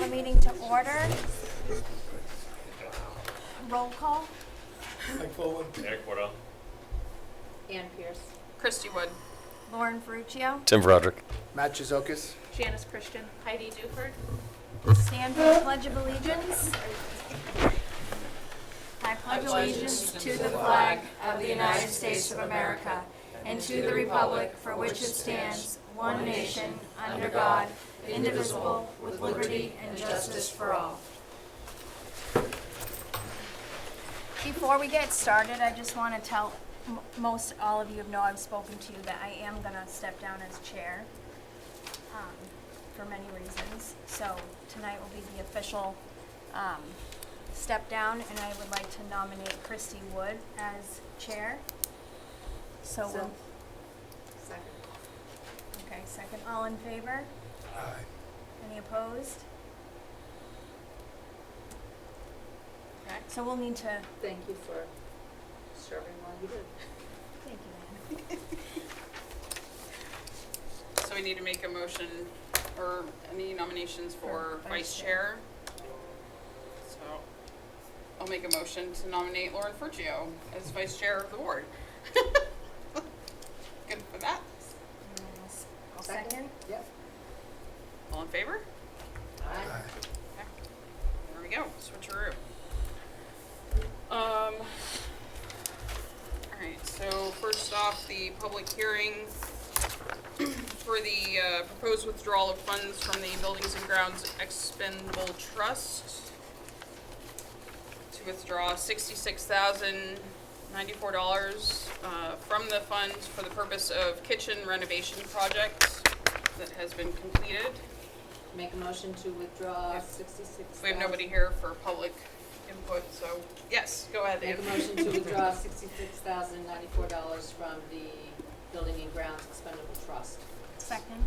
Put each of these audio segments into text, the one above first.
the meeting to order. Roll call. Mike Foley. Eric Bordeaux. Ann Pierce. Christy Wood. Lauren Ferruccio. Tim Broderick. Matt Chizokis. Janice Christian. Heidi Duford. Stand for the Pledge of Allegiance. I pledge allegiance to the flag of the United States of America and to the republic for which it stands, one nation, under God, indivisible, with liberty and justice for all. Before we get started, I just want to tell most all of you know I've spoken to you that I am going to step down as chair for many reasons. So tonight will be the official step down, and I would like to nominate Christy Wood as chair. So we'll, Second. okay, second. All in favor? Aye. Any opposed? Okay, so we'll need to, Thank you for serving while you did. thank you, Ann. So we need to make a motion or any nominations for For vice vice chair. So I'll make a motion to nominate Lauren Ferruccio as vice chair of the board. Good for that. I'll second. Yep. All in favor? Aye. Okay. There we go. Switcheroo. Alright, so first off, the public hearing for the proposed withdrawal of funds from the Buildings and Grounds Expendable Trust to withdraw $66,094 from the funds for the purpose of kitchen renovation project that has been completed. Make a motion to withdraw Yep. 66. We have nobody here for public input, so yes, go ahead, Make a Ann. motion to withdraw $66,094 from the Building and Grounds Expendable Trust. Second.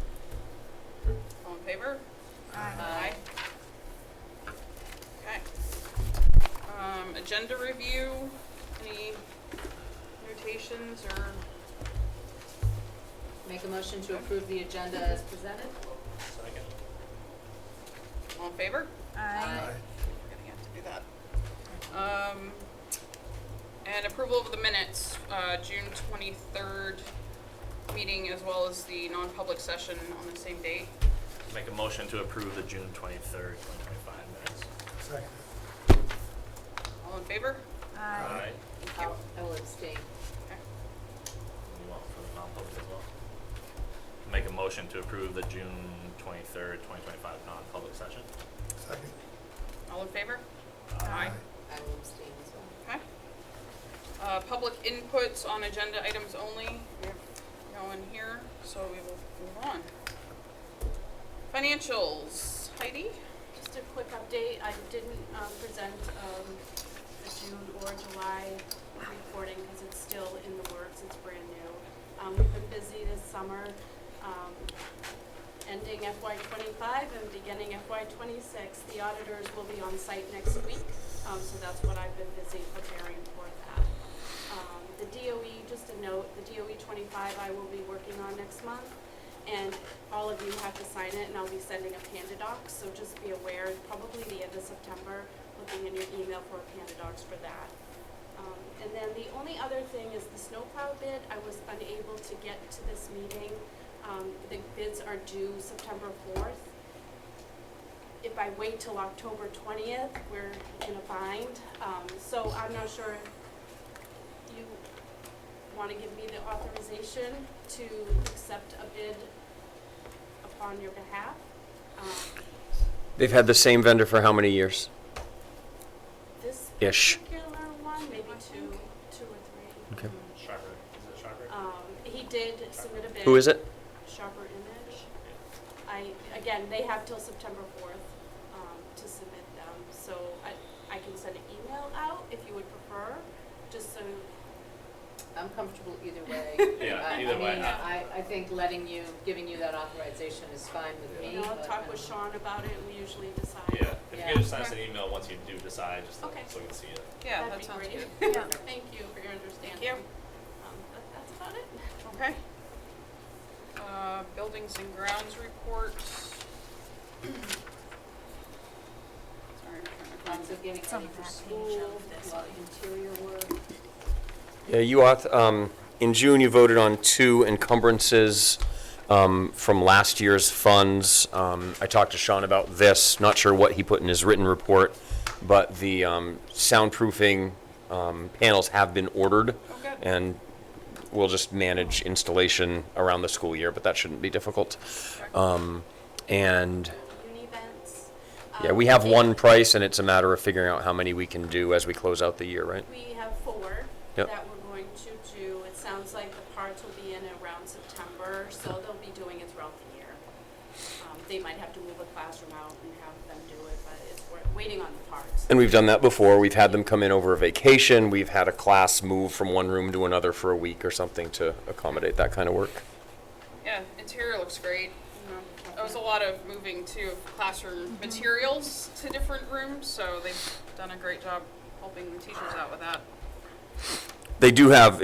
All in favor? Aye. Okay. Agenda review, any notations or, Make a motion to approve the agenda as presented. Second. all in favor? Aye. We're gonna have to do that. And approval of the minutes, June 23rd meeting as well as the non-public session on the same date. Make a motion to approve the June 23rd, 2025 minutes. Second. All in favor? Aye. Thank you. I will abstain. Okay. You want for the non-public as well? Make a motion to approve the June 23rd, 2025 non-public session. Second. All in favor? Aye. I will abstain as well. Okay. Public inputs on agenda items only. We have no one here, so we will move on. Financials. Heidi? Just a quick update, I didn't present the June or July reporting because it's still in the works, it's brand new. We've been busy this summer, ending FY '25 and beginning FY '26. The auditors will be on site next week, so that's what I've been busy preparing for that. The DOE, just a note, the DOE 25 I will be working on next month. And all of you have to sign it, and I'll be sending a Panda Docs, so just be aware, probably the end of September, looking in your email for a Panda Docs for that. And then the only other thing is the snowplow bid. I was unable to get to this meeting. The bids are due September 4th. If I wait till October 20th, we're in a bind. So I'm not sure if you want to give me the authorization to accept a bid upon your behalf. They've had the same vendor for how many years? This Ish. particular one, maybe two or three. Okay. Sharper. Is it Sharper? He did submit a bid. Who is it? Sharper Image. Again, they have till September 4th to submit them, so I can send an email out if you would prefer, just so. I'm comfortable either way. Yeah, either way. I think giving you that authorization is fine with me. You know, I'll but, talk with Sean about it, and we usually decide. Yeah, if Yeah. you could just send us an email once you do decide, just Okay. so we can see it. Yeah, That'd that be sounds great. good. Yeah. Thank you for your understanding. you. That's about it. Okay. Buildings and grounds report. So getting It's on ready the for back page school, of this a lot of interior work. Yeah, in June, you voted on 2 encumbrances from last year's funds. I talked to Sean about this, not sure what he put in his written report, but the soundproofing panels have been ordered. Oh, good. And we'll just manage installation around the school year, but that shouldn't be difficult. And Univents. yeah, we have one price, and it's a matter of figuring out how many we can do as we close out the year, right? We have 4 Yep. that we're going to do. It sounds like the parts will be in around September, so they'll be doing it throughout the year. They might have to move a classroom out and have them do it, but we're waiting on the parts. And we've done that before. We've had them come in over a vacation. We've had a class move from one room to another for a week or something to accommodate that kind of work. Yeah, interior looks great. You know, there was a lot of moving too of classroom materials to different rooms, so they've done a great job helping the teachers out with that. They do have,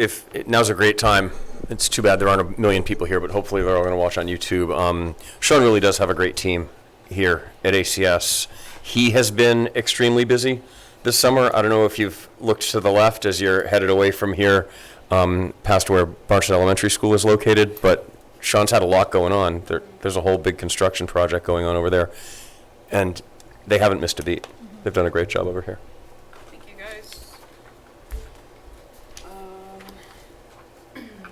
now's a great time. It's too bad there aren't a million people here, but hopefully they're all going to watch on YouTube. Sean really does have a great team here at ACS. He has been extremely busy this summer. I don't know if you've looked to the left as you're headed away from here, past where Barnstable Elementary School is located, but Sean's had a lot going on. There's a whole big construction project going on over there, and they haven't missed a beat. They've done a great job over here. Thank you, guys.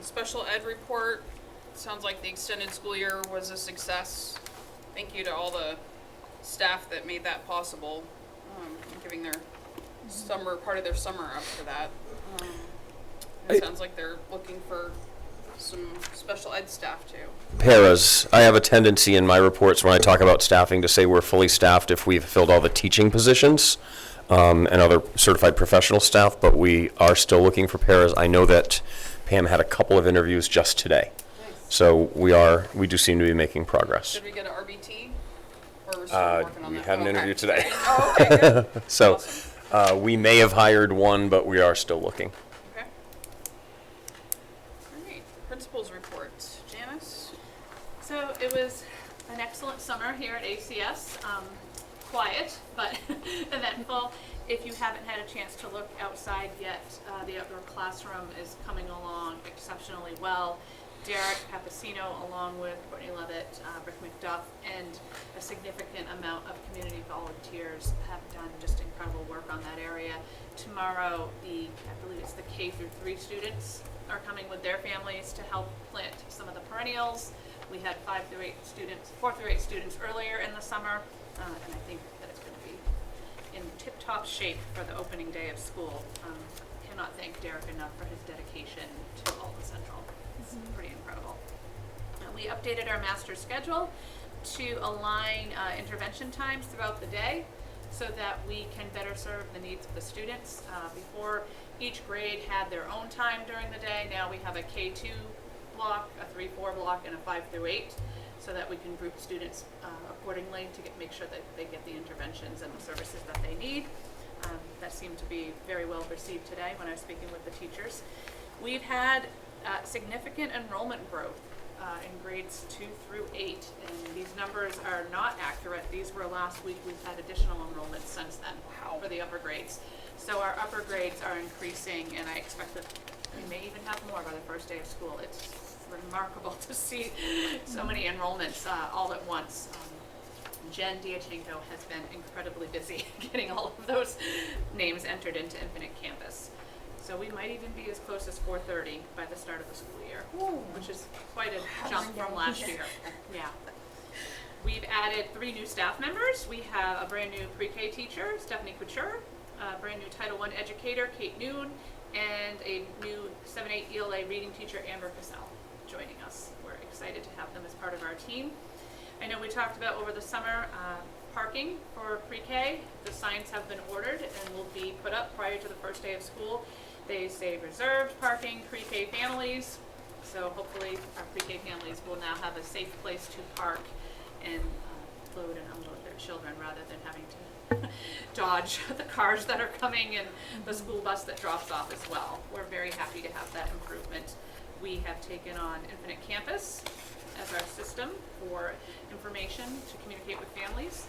Special ed report. Sounds like the extended school year was a success. Thank you to all the staff that made that possible, giving their part of their summer up for that. It sounds like they're looking for some special ed staff too. Paras. I have a tendency in my reports when I talk about staffing to say we're fully staffed if we've filled all the teaching positions and other certified professional staff, but we are still looking for paras. I know that Pam had a couple of interviews just today. Nice. So we do seem to be making progress. Did we get an RBT? Or we're still working on We that? had an Okay. interview today. Oh, okay, good. So Awesome. we may have hired one, but we are still looking. Okay. All right, principal's report. Janice? So it was an excellent summer here at ACS. Quiet, but eventful. If you haven't had a chance to look outside yet, the outdoor classroom is coming along exceptionally well. Derek Papasino, along with Courtney Levitt, Rick McDuff, and a significant amount of community volunteers have done just incredible work on that area. Tomorrow, I believe it's the K through 3 students are coming with their families to help plant some of the perennials. We had 4 through 8 students earlier in the summer, and I think that it's going to be in tip-top shape for the opening day of school. Cannot thank Derek enough for his dedication to Alton Central. It's pretty incredible. We updated our master schedule to align intervention times throughout the day so that we can better serve the needs of the students. Before, each grade had their own time during the day. Now we have a K2 block, a 3-4 block, and a 5 through 8, so that we can group students accordingly to make sure that they get the interventions and the services that they need. That seemed to be very well received today when I was speaking with the teachers. We've had significant enrollment growth in grades 2 through 8, and these numbers are not accurate. These were last week. We've had additional enrollments since then for the upper grades. So our upper grades are increasing, and I expect that we may even have more by the first day of school. It's remarkable to see so many enrollments all at once. Jen Diachenko has been incredibly busy getting all of those names entered into Infinite Campus. So we might even be as close as 4:30 by the start of the school year, which is quite a jump from last year. Yeah. We've added 3 new staff members. We have a brand new pre-K teacher, Stephanie Couture, a brand new Title I educator, Kate Noon, and a new 7-8 ELA reading teacher, Amber Cassell, joining us. We're excited to have them as part of our team. I know we talked about over the summer parking for pre-K. The signs have been ordered and will be put up prior to the first day of school. They say reserved parking, pre-K families. So hopefully our pre-K families will now have a safe place to park and load and unload their children rather than having to dodge the cars that are coming and the school bus that drops off as well. We're very happy to have that improvement. We have taken on Infinite Campus as our system for information to communicate with families.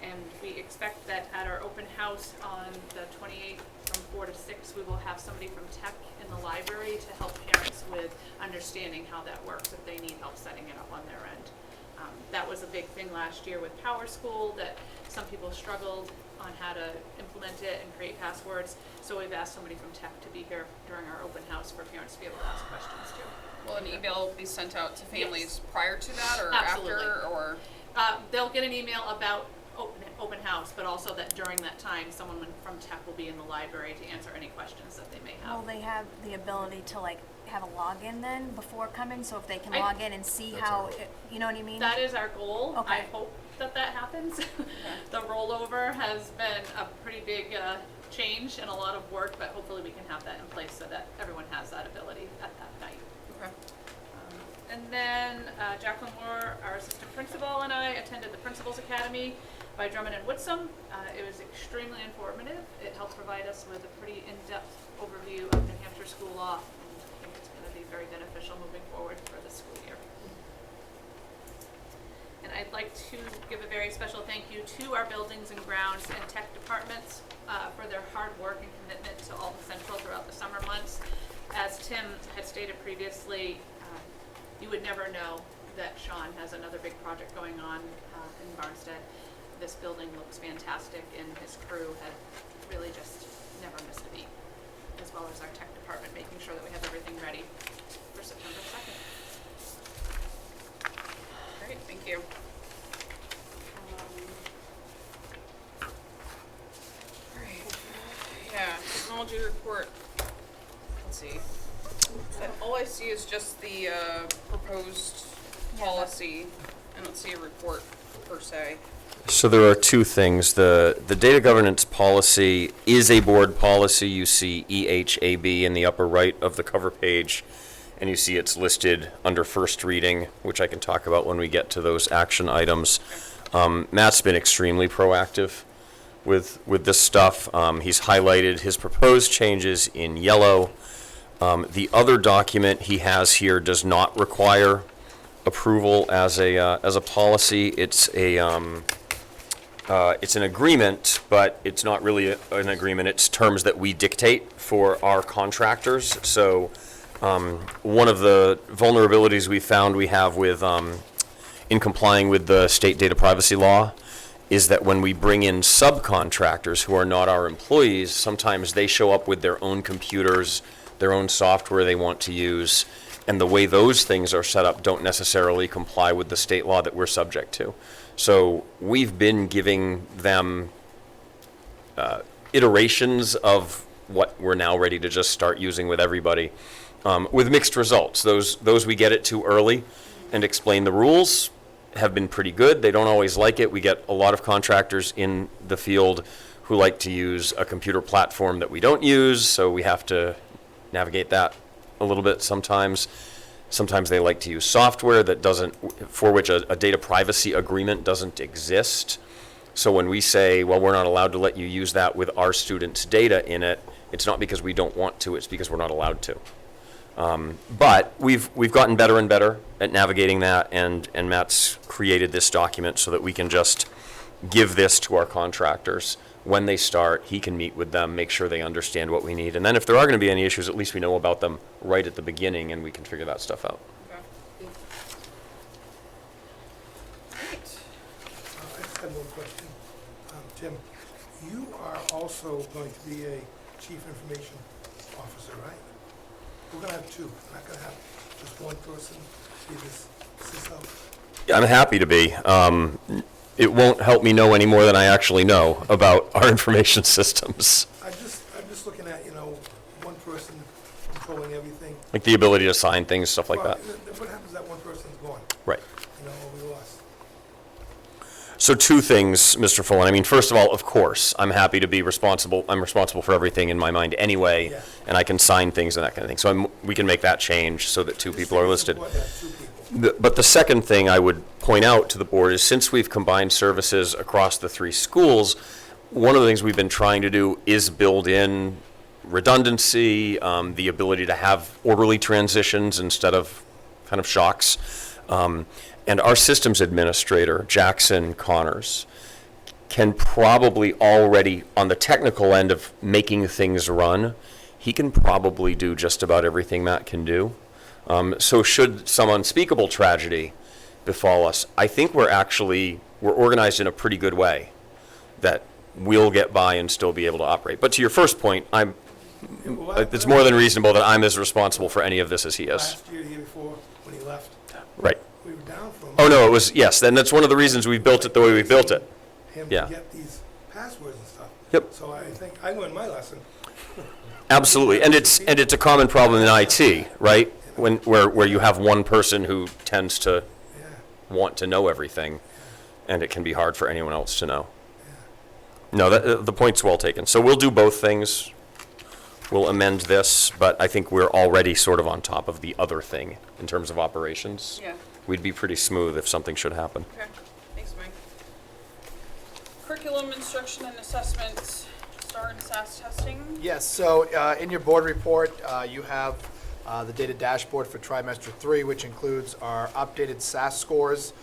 And we expect that at our open house on the 28th from 4 to 6, we will have somebody from tech in the library to help parents with understanding how that works if they need help setting it up on their end. That was a big thing last year with Power School, that some people struggled on how to implement it and create passwords. So we've asked somebody from tech to be here during our open house for parents to be able to ask questions too. Will an email be sent out to families prior to that or Absolutely. after, or? They'll get an email about open house, but also that during that time, someone from tech will be in the library to answer any questions that they may have. Will they have the ability to like have a login then before coming, so if they can I- log in and see That's how, our it, you know what I mean? That is our goal. I Okay. hope that that happens. The rollover has been a pretty big change and a lot of work, but hopefully we can have that in place so that everyone has that ability at that night. Okay. And then Jacqueline Moore, our assistant principal, and I attended the Principals Academy by Drummond and Woodsum. It was extremely informative. It helped provide us with a pretty in-depth overview of New Hampshire school law, and I think it's going to be very beneficial moving forward for the school year. And I'd like to give a very special thank you to our buildings and grounds and tech departments for their hard work and commitment to Alton Central throughout the summer months. As Tim had stated previously, you would never know that Sean has another big project going on in Barnstead. This building looks fantastic, and his crew had really just never missed a beat, as well as our tech department, making sure that we have everything ready for September 2nd. Great, thank you. Alright, yeah, technology report, let's see. All I see is just the proposed Yeah, policy. I don't see a report per se. So there are two things. The data governance policy is a board policy. You see EHAB in the upper right of the cover page, and you see it's listed under first reading, which I can talk about when we get to those action items. Matt's been extremely proactive with this stuff. He's highlighted his proposed changes in yellow. The other document he has here does not require approval as a policy. It's an agreement, but it's not really an agreement. It's terms that we dictate for our contractors. So one of the vulnerabilities we found we have with in complying with the state data privacy law is that when we bring in subcontractors who are not our employees, sometimes they show up with their own computers, their own software they want to use, and the way those things are set up don't necessarily comply with the state law that we're subject to. So we've been giving them iterations of what we're now ready to just start using with everybody, with mixed results. Those we get it too early and explain the rules have been pretty good. They don't always like it. We get a lot of contractors in the field who like to use a computer platform that we don't use, so we have to navigate that a little bit sometimes. Sometimes they like to use software that for which a data privacy agreement doesn't exist. So when we say, well, we're not allowed to let you use that with our students' data in it, it's not because we don't want to, it's because we're not allowed to. But we've gotten better and better at navigating that, and Matt's created this document so that we can just give this to our contractors. When they start, he can meet with them, make sure they understand what we need. And then if there are going to be any issues, at least we know about them right at the beginning and we can figure that stuff out. Okay. I just have one question. Tim, you are also going to be a chief information officer, right? We're going to have two. We're not going to have just one person be this out. Yeah, I'm happy to be. It won't help me know any more than I actually know about our information systems. I'm just looking at, one person controlling everything. Like the ability to sign things, stuff like Well, that. What happens if that one person's gone? Right. Or we lost? So two things, Mr. Fullen. I mean, first of all, of course, I'm happy to be responsible. I'm responsible for everything in my mind anyway, Yeah. and I can sign things and that kind of thing. So we can make that change so that two people are listed. What, yeah, two people. But the second thing I would point out to the board is, since we've combined services across the three schools, one of the things we've been trying to do is build in redundancy, the ability to have orderly transitions instead of kind of shocks. And our systems administrator, Jackson Connors, can probably already, on the technical end of making things run, he can probably do just about everything Matt can do. So should some unspeakable tragedy befall us, I think we're organized in a pretty good way that we'll get by and still be able to operate. But to your first point, it's more than reasonable that I'm as responsible for any of this as he is. Last year, the year before, when he left, Right. we were down from Oh, no, it was, yes, and that's one of the reasons we built it the way we built it. him Yeah. to get these passwords and stuff. Yep. So I think I learned my lesson. Absolutely, and it's a common problem in IT, right? Where you have one person who tends to Yeah. want to know everything, and it can be hard for anyone else to know. No, the point's well taken. So we'll do both things. We'll amend this, but I think we're already sort of on top of the other thing in terms of operations. Yeah, We'd be pretty smooth if something should happen. okay, thanks, Mike. Curriculum, instruction, and assessment, STAR and SAS testing. Yes, so in your board report, you have the data dashboard for trimester 3, which includes our updated SAS scores.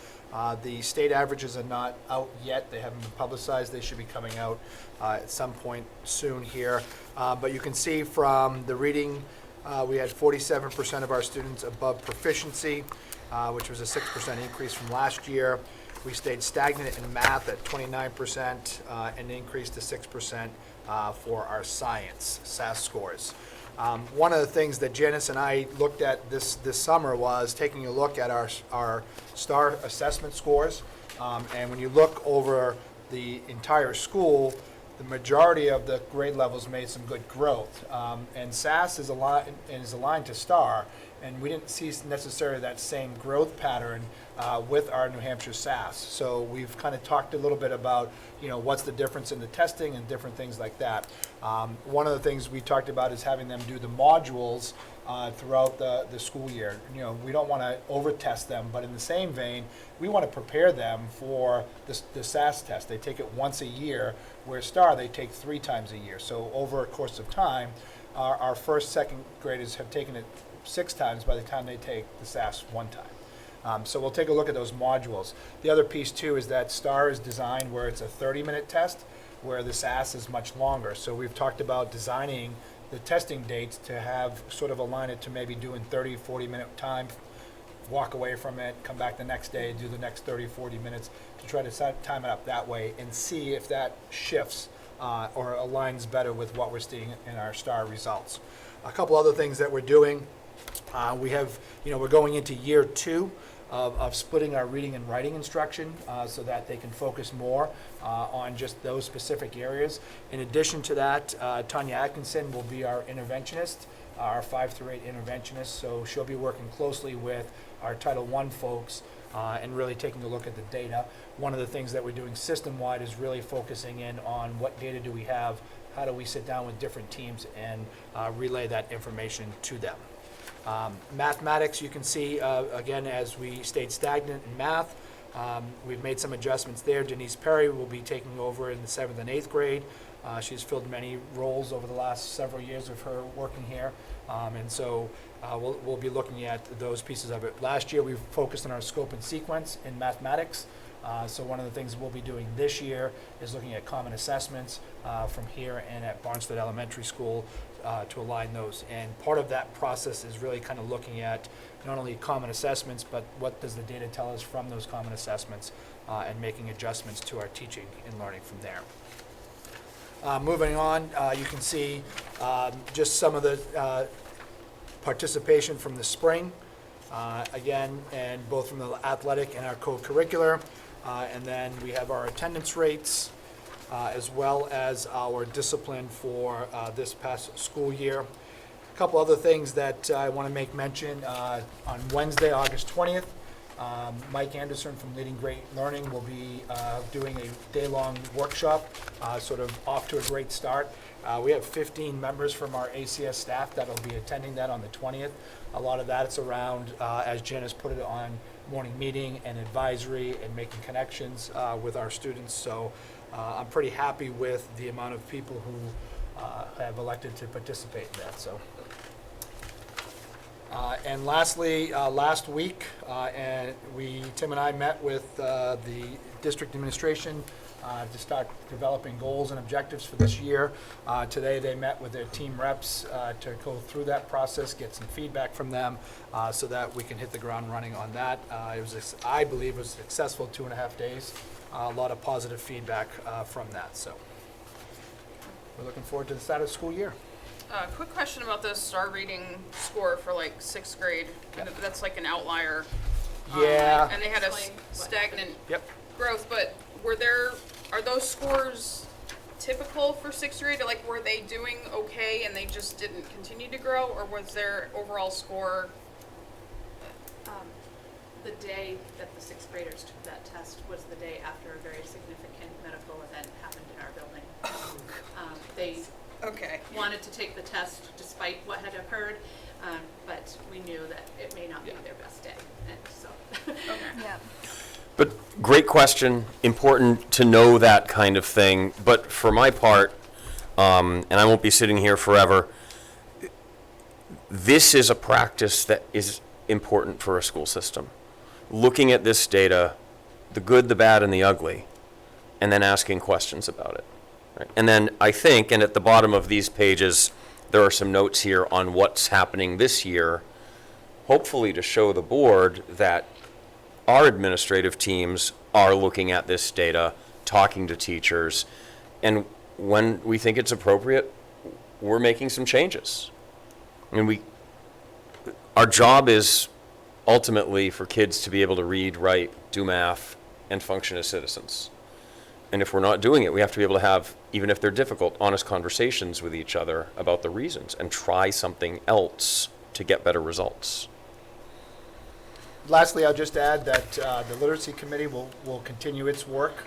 The state averages are not out yet. They haven't been publicized. They should be coming out at some point soon here. But you can see from the reading, we had 47% of our students above proficiency, which was a 6% increase from last year. We stayed stagnant in math at 29% and increased to 6% for our science SAS scores. One of the things that Janice and I looked at this summer was taking a look at our STAR assessment scores. And when you look over the entire school, the majority of the grade levels made some good growth. And SAS is aligned to STAR, and we didn't see necessarily that same growth pattern with our New Hampshire SAS. So we've kind of talked a little bit about, what's the difference in the testing and different things like that. One of the things we talked about is having them do the modules throughout the school year. We don't want to over-test them, but in the same vein, we want to prepare them for the SAS test. They take it once a year, where STAR they take 3 times a year. So over a course of time, our first, second graders have taken it 6 times by the time they take the SAS 1 time. So we'll take a look at those modules. The other piece too is that STAR is designed where it's a 30-minute test, where the SAS is much longer. So we've talked about designing the testing dates to have sort of align it to maybe doing 30, 40-minute time, walk away from it, come back the next day, do the next 30, 40 minutes to try to time it up that way and see if that shifts or aligns better with what we're seeing in our STAR results. A couple other things that we're doing. We're going into year 2 of splitting our reading and writing instruction so that they can focus more on just those specific areas. In addition to that, Tanya Atkinson will be our interventionist, our 5 through 8 interventionist. So she'll be working closely with our Title I folks and really taking a look at the data. One of the things that we're doing system-wide is really focusing in on what data do we have, how do we sit down with different teams and relay that information to them. Mathematics, you can see, again, as we stayed stagnant in math, we've made some adjustments there. Denise Perry will be taking over in the 7th and 8th grade. She's filled many roles over the last several years of her working here, and so we'll be looking at those pieces of it. Last year, we focused on our scope and sequence in mathematics. So one of the things we'll be doing this year is looking at common assessments from here and at Barnstead Elementary School to align those. And part of that process is really kind of looking at not only common assessments, but what does the data tell us from those common assessments and making adjustments to our teaching and learning from there. Moving on, you can see just some of the participation from the spring, again, and both from the athletic and our co-curricular. And then we have our attendance rates, as well as our discipline for this past school year. A couple other things that I want to make mention. On Wednesday, August 20th, Mike Anderson from Leading Great Learning will be doing a day-long workshop, sort of off to a great start. We have 15 members from our ACS staff that will be attending that on the 20th. A lot of that is around, as Janice put it, on morning meeting and advisory and making connections with our students. So I'm pretty happy with the amount of people who have elected to participate in that. So. And lastly, last week, Tim and I met with the district administration to start developing goals and objectives for this year. Today, they met with their team reps to go through that process, get some feedback from them, so that we can hit the ground running on that. I believe, it was a successful 2.5 days. A lot of positive feedback from that. So we're looking forward to the start of the school year. Quick question about the star reading score for like 6th grade. Yep. That's like an outlier. Yeah. And they had a Explain what stagnant Yep. growth, but are those scores typical for 6th grade? Like, were they doing okay and they just didn't continue to grow, or was their overall score? The day that the 6th graders took that test was the day after a very significant medical event happened in our building. They Okay. wanted to take the test despite what had occurred, but we knew that it may not be their best day, and so. Okay. Yeah. But great question, important to know that kind of thing. But for my part, and I won't be sitting here forever, this is a practice that is important for a school system. Looking at this data, the good, the bad, and the ugly, and then asking questions about it. Right? And then I think, and at the bottom of these pages, there are some notes here on what's happening this year, hopefully to show the board that our administrative teams are looking at this data, talking to teachers, and when we think it's appropriate, we're making some changes. I mean, our job is ultimately for kids to be able to read, write, do math, and function as citizens. And if we're not doing it, we have to be able to have, even if they're difficult, honest conversations with each other about the reasons and try something else to get better results. Lastly, I'll just add that the Literacy Committee will continue its work,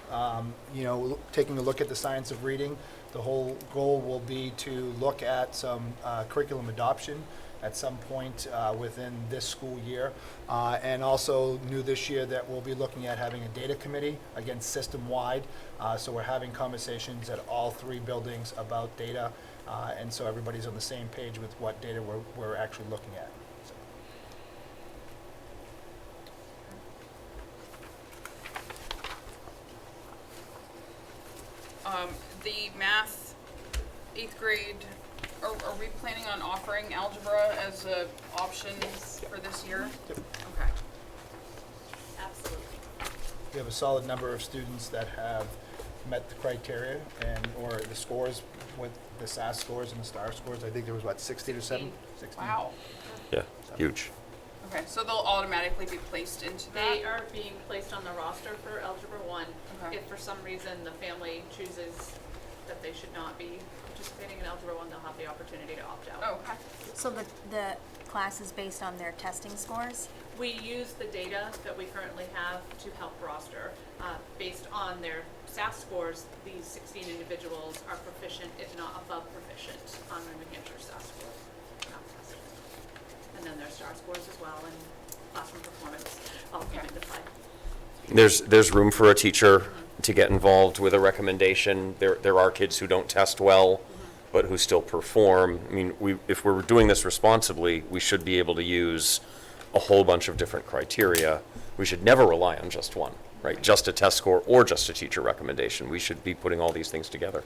taking a look at the science of reading. The whole goal will be to look at some curriculum adoption at some point within this school year. And also new this year that we'll be looking at having a data committee, again, system-wide. So we're having conversations at all 3 buildings about data, and so everybody's on the same page with what data we're actually looking at. So. The math 8th grade, are we planning on offering algebra as an option for this year? Yep. Okay. Absolutely. We have a solid number of students that have met the criteria or the scores with the SAS scores and the STAR scores. I think there was, 60 or 70? 16. Wow. Yeah, huge. Okay, so they'll automatically be placed into that? They are being placed on the roster for Algebra 1. Okay. If for some reason the family chooses that they should not be participating in Algebra 1, they'll have the opportunity to opt out. Oh, okay. So the class is based on their testing scores? We use the data that we currently have to help roster. Based on their SAS scores, these 16 individuals are proficient, if not above proficient, on the New Hampshire SAS scores. And then their STAR scores as well, and classroom performance all come into play. There's room for a teacher to get involved with a recommendation. There are kids who don't test well, but who still perform. I mean, if we're doing this responsibly, we should be able to use a whole bunch of different criteria. We should never rely on just one, right? Just a test score or just a teacher recommendation. We should be putting all these things together.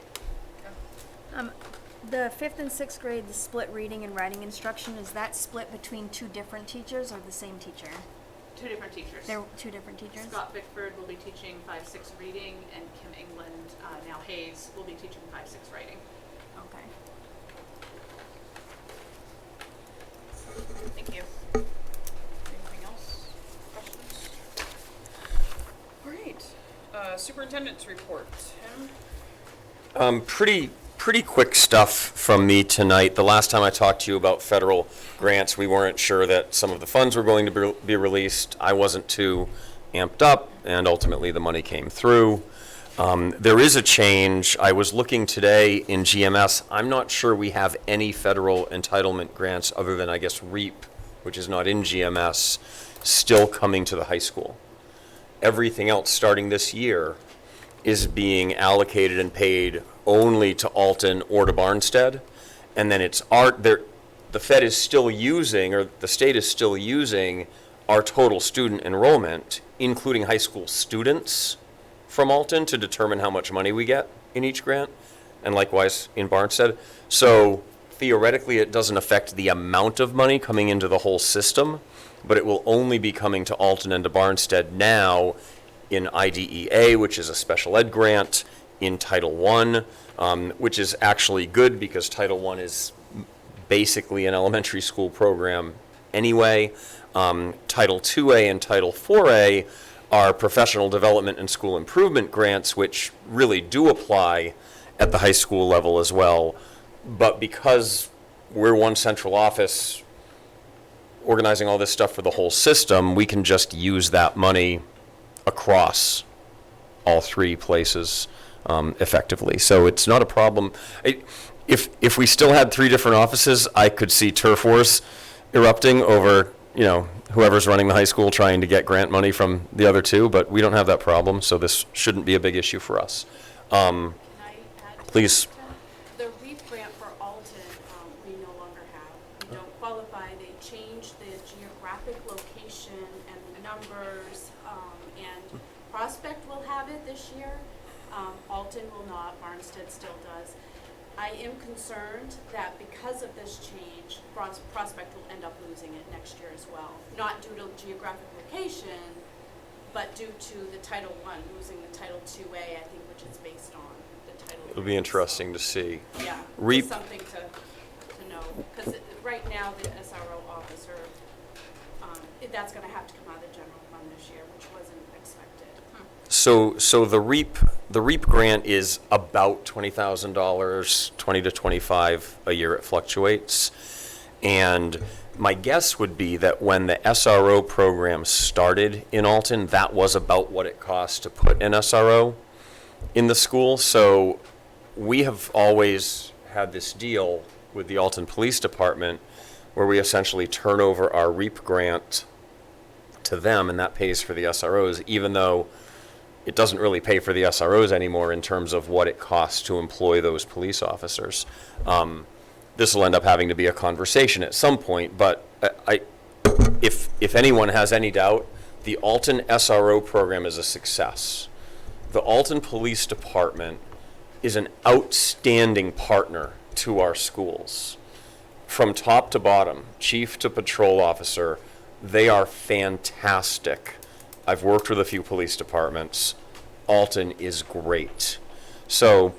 The 5th and 6th grade, the split reading and writing instruction, is that split between 2 different teachers or the same teacher? 2 different teachers. They're 2 different teachers? Scott Bickford will be teaching 5-6 reading, and Kim England, now Hayes, will be teaching 5-6 writing. Okay. Thank you. Anything else? Questions? All right. Superintendent's report. Tim? Pretty quick stuff from me tonight. The last time I talked to you about federal grants, we weren't sure that some of the funds were going to be released. I wasn't too amped up, and ultimately the money came through. There is a change. I was looking today in GMS. I'm not sure we have any federal entitlement grants other than, I guess, REAP, which is not in GMS, still coming to the high school. Everything else starting this year is being allocated and paid only to Alton or to Barnstead, and then the Fed is still using, or the state is still using, our total student enrollment, including high school students, from Alton to determine how much money we get in each grant, and likewise in Barnstead. So theoretically, it doesn't affect the amount of money coming into the whole system, but it will only be coming to Alton and to Barnstead now in IDEA, which is a special ed grant, in Title I, which is actually good because Title I is basically an elementary school program anyway. Title IIA and Title IVA are professional development and school improvement grants, which really do apply at the high school level as well. But because we're one central office organizing all this stuff for the whole system, we can just use that money across all three places effectively. So it's not a problem. If we still had three different offices, I could see turf wars erupting over, whoever's running the high school trying to get grant money from the other two, but we don't have that problem, so this shouldn't be a big issue for us. Can I add to Please. that? The REAP grant for Alton, we no longer have. We don't qualify. They changed the geographic location and the numbers, and Prospect will have it this year. Alton will not, Barnstead still does. I am concerned that because of this change, Prospect will end up losing it next year as well. Not due to geographic location, but due to the Title I, losing the Title IIA, I think, which is based on the Title It'll be III. interesting to see. Yeah, REAP- just something to know, because right now, the SRO officer, that's gonna have to come out of the general fund this year, which wasn't expected. So the REAP grant is about $20,000, 20 to 25 a year. It fluctuates. And my guess would be that when the SRO program started in Alton, that was about what it cost to put an SRO in the school. So we have always had this deal with the Alton Police Department where we essentially turn over our REAP grant to them, and that pays for the SROs, even though it doesn't really pay for the SROs anymore in terms of what it costs to employ those police officers. This will end up having to be a conversation at some point, but if anyone has any doubt, the Alton SRO program is a success. The Alton Police Department is an outstanding partner to our schools. From top to bottom, chief to patrol officer, they are fantastic. I've worked with a few police departments. Alton is great. So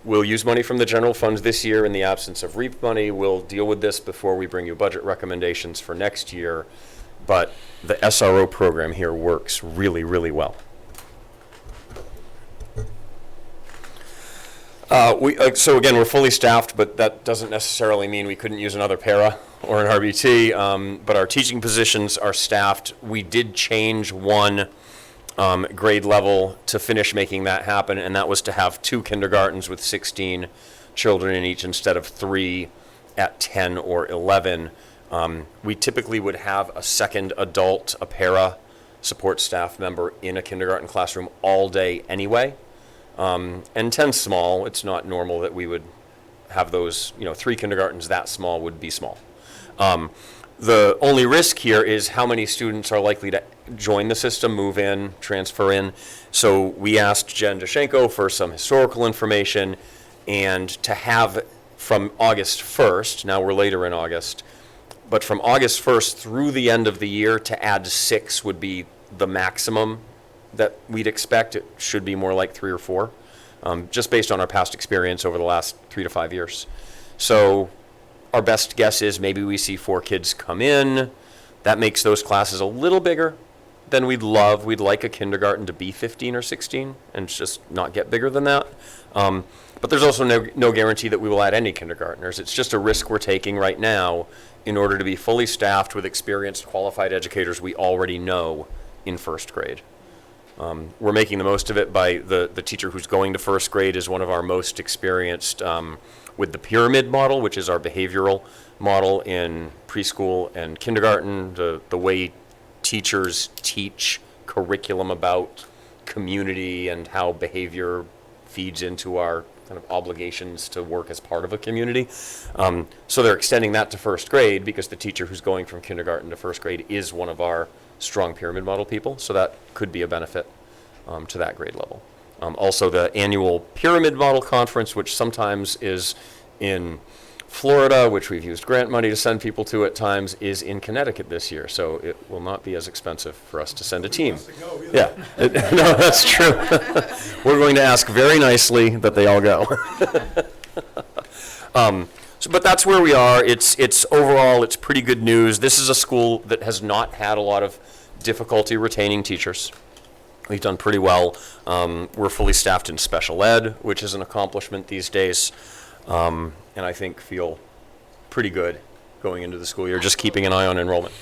we'll use money from the general funds this year in the absence of REAP money. We'll deal with this before we bring you budget recommendations for next year. But the SRO program here works really, really well. So again, we're fully staffed, but that doesn't necessarily mean we couldn't use another para or an RBT. But our teaching positions are staffed. We did change one grade level to finish making that happen, and that was to have 2 kindergartens with 16 children in each instead of 3 at 10 or 11. We typically would have a second adult, a para support staff member in a kindergarten classroom all day anyway. And 10's small. It's not normal that we would have those, 3 kindergartens that small would be small. The only risk here is how many students are likely to join the system, move in, transfer in. So we asked Jen Dashenko for some historical information and to have from August 1st, now we're later in August, but from August 1st through the end of the year to add 6 would be the maximum that we'd expect. It should be more like 3 or 4, just based on our past experience over the last 3 to 5 years. So our best guess is maybe we see 4 kids come in. That makes those classes a little bigger than we'd love. We'd like a kindergarten to be 15 or 16 and just not get bigger than that. But there's also no guarantee that we will add any kindergartners. It's just a risk we're taking right now in order to be fully staffed with experienced, qualified educators we already know in first grade. We're making the most of it by the teacher who's going to first grade is one of our most experienced with the pyramid model, which is our behavioral model in preschool and kindergarten, the way teachers teach curriculum about community and how behavior feeds into our kind of obligations to work as part of a community. So they're extending that to first grade because the teacher who's going from kindergarten to first grade is one of our strong pyramid model people, so that could be a benefit to that grade level. Also, the annual Pyramid Model Conference, which sometimes is in Florida, which we've used grant money to send people to at times, is in Connecticut this year, so it will not be as expensive for us to send a team. Yeah, no, that's true. We're going to ask very nicely that they all go. But that's where we are. It's overall, it's pretty good news. This is a school that has not had a lot of difficulty retaining teachers. We've done pretty well. We're fully staffed in special ed, which is an accomplishment these days, and I think feel pretty good going into the school year, just keeping an eye on enrollment.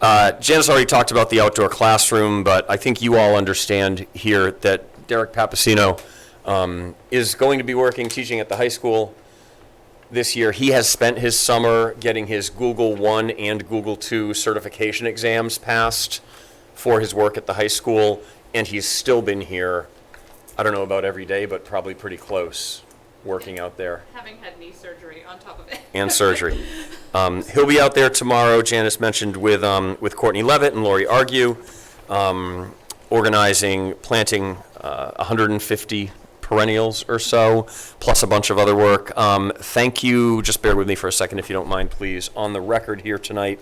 Janice already talked about the outdoor classroom, but I think you all understand here that Derek Papasino is going to be teaching at the high school this year. He has spent his summer getting his Google 1 and Google 2 certification exams passed for his work at the high school, and he's still been here, I don't know about every day, but probably pretty close, working out there. Having had knee surgery on top of it. And surgery. He'll be out there tomorrow, Janice mentioned, with Courtney Levitt and Lori Argue, planting 150 perennials or so, plus a bunch of other work. Thank you, just bear with me for a second if you don't mind, please, on the record here tonight.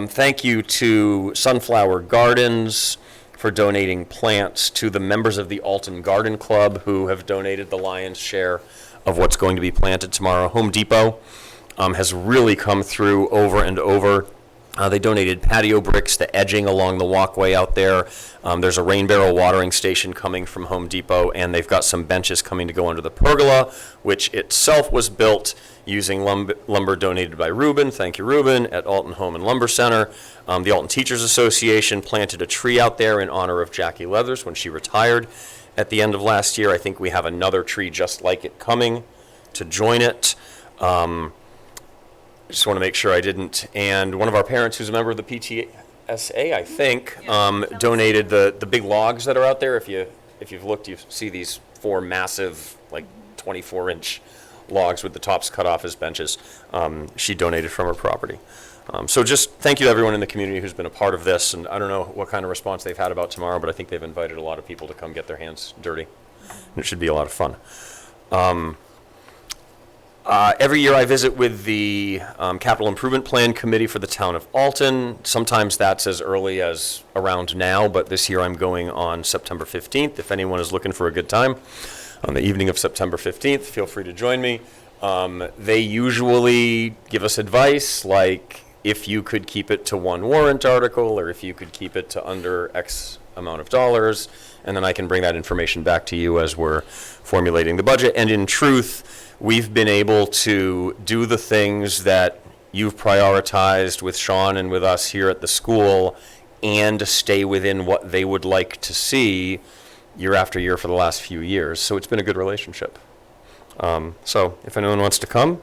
Thank you to Sunflower Gardens for donating plants, to the members of the Alton Garden Club who have donated the lion's share of what's going to be planted tomorrow. Home Depot has really come through over and over. They donated patio bricks, the edging along the walkway out there. There's a rain barrel watering station coming from Home Depot, and they've got some benches coming to go under the pergola, which itself was built using lumber donated by Ruben. Thank you, Ruben, at Alton Home and Lumber Center. The Alton Teachers Association planted a tree out there in honor of Jackie Leathers when she retired at the end of last year. I think we have another tree just like it coming to join it. Just want to make sure I didn't. And one of our parents, who's a member of the PTSA, I think, donated the big logs that are out there. If you've looked, you see these 4 massive, like 24-inch logs with the tops cut off as benches. She donated from her property. So just thank you to everyone in the community who's been a part of this. And I don't know what kind of response they've had about tomorrow, but I think they've invited a lot of people to come get their hands dirty. And it should be a lot of fun. Every year I visit with the Capital Improvement Plan Committee for the town of Alton. Sometimes that's as early as around now, but this year I'm going on September 15th. If anyone is looking for a good time on the evening of September 15th, feel free to join me. They usually give us advice like if you could keep it to 1 warrant article, or if you could keep it to under X amount of dollars, and then I can bring that information back to you as we're formulating the budget. And in truth, we've been able to do the things that you've prioritized with Sean and with us here at the school and stay within what they would like to see year after year for the last few years. So it's been a good relationship. So if anyone wants to come,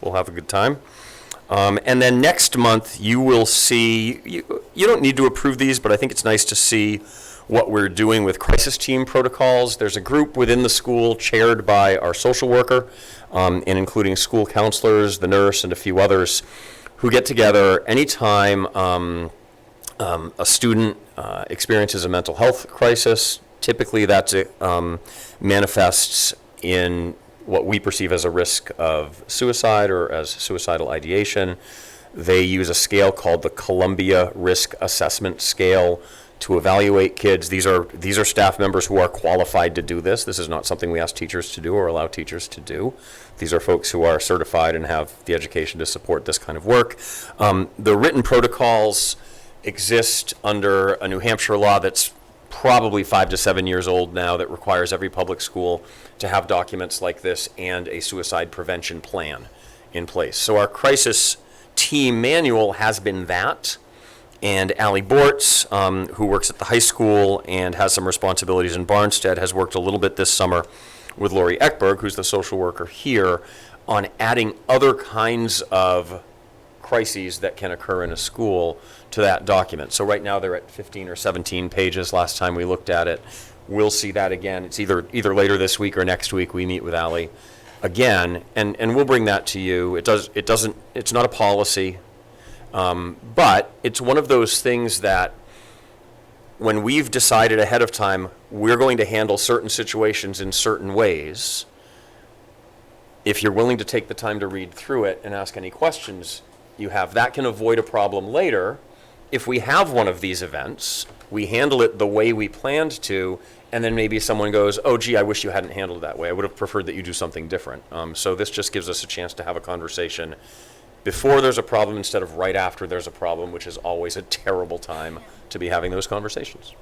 we'll have a good time. And then next month you will see, you don't need to approve these, but I think it's nice to see what we're doing with crisis team protocols. There's a group within the school chaired by our social worker, and including school counselors, the nurse, and a few others, who get together anytime a student experiences a mental health crisis. Typically that manifests in what we perceive as a risk of suicide or as suicidal ideation. They use a scale called the Columbia Risk Assessment Scale to evaluate kids. These are staff members who are qualified to do this. This is not something we ask teachers to do or allow teachers to do. These are folks who are certified and have the education to support this kind of work. The written protocols exist under a New Hampshire law that's probably 5 to 7 years old now that requires every public school to have documents like this and a suicide prevention plan in place. So our crisis team manual has been that. And Allie Bortz, who works at the high school and has some responsibilities in Barnstead, has worked a little bit this summer with Lori Eckberg, who's the social worker here, on adding other kinds of crises that can occur in a school to that document. So right now they're at 15 or 17 pages last time we looked at it. We'll see that again. It's either later this week or next week we meet with Allie again, and we'll bring that to you. It's not a policy. But it's one of those things that when we've decided ahead of time, we're going to handle certain situations in certain ways, if you're willing to take the time to read through it and ask any questions you have, that can avoid a problem later. If we have one of these events, we handle it the way we planned to, and then maybe someone goes, oh, gee, I wish you hadn't handled it that way. I would have preferred that you do something different. So this just gives us a chance to have a conversation before there's a problem instead of right after there's a problem, which is always a terrible time to be having those conversations.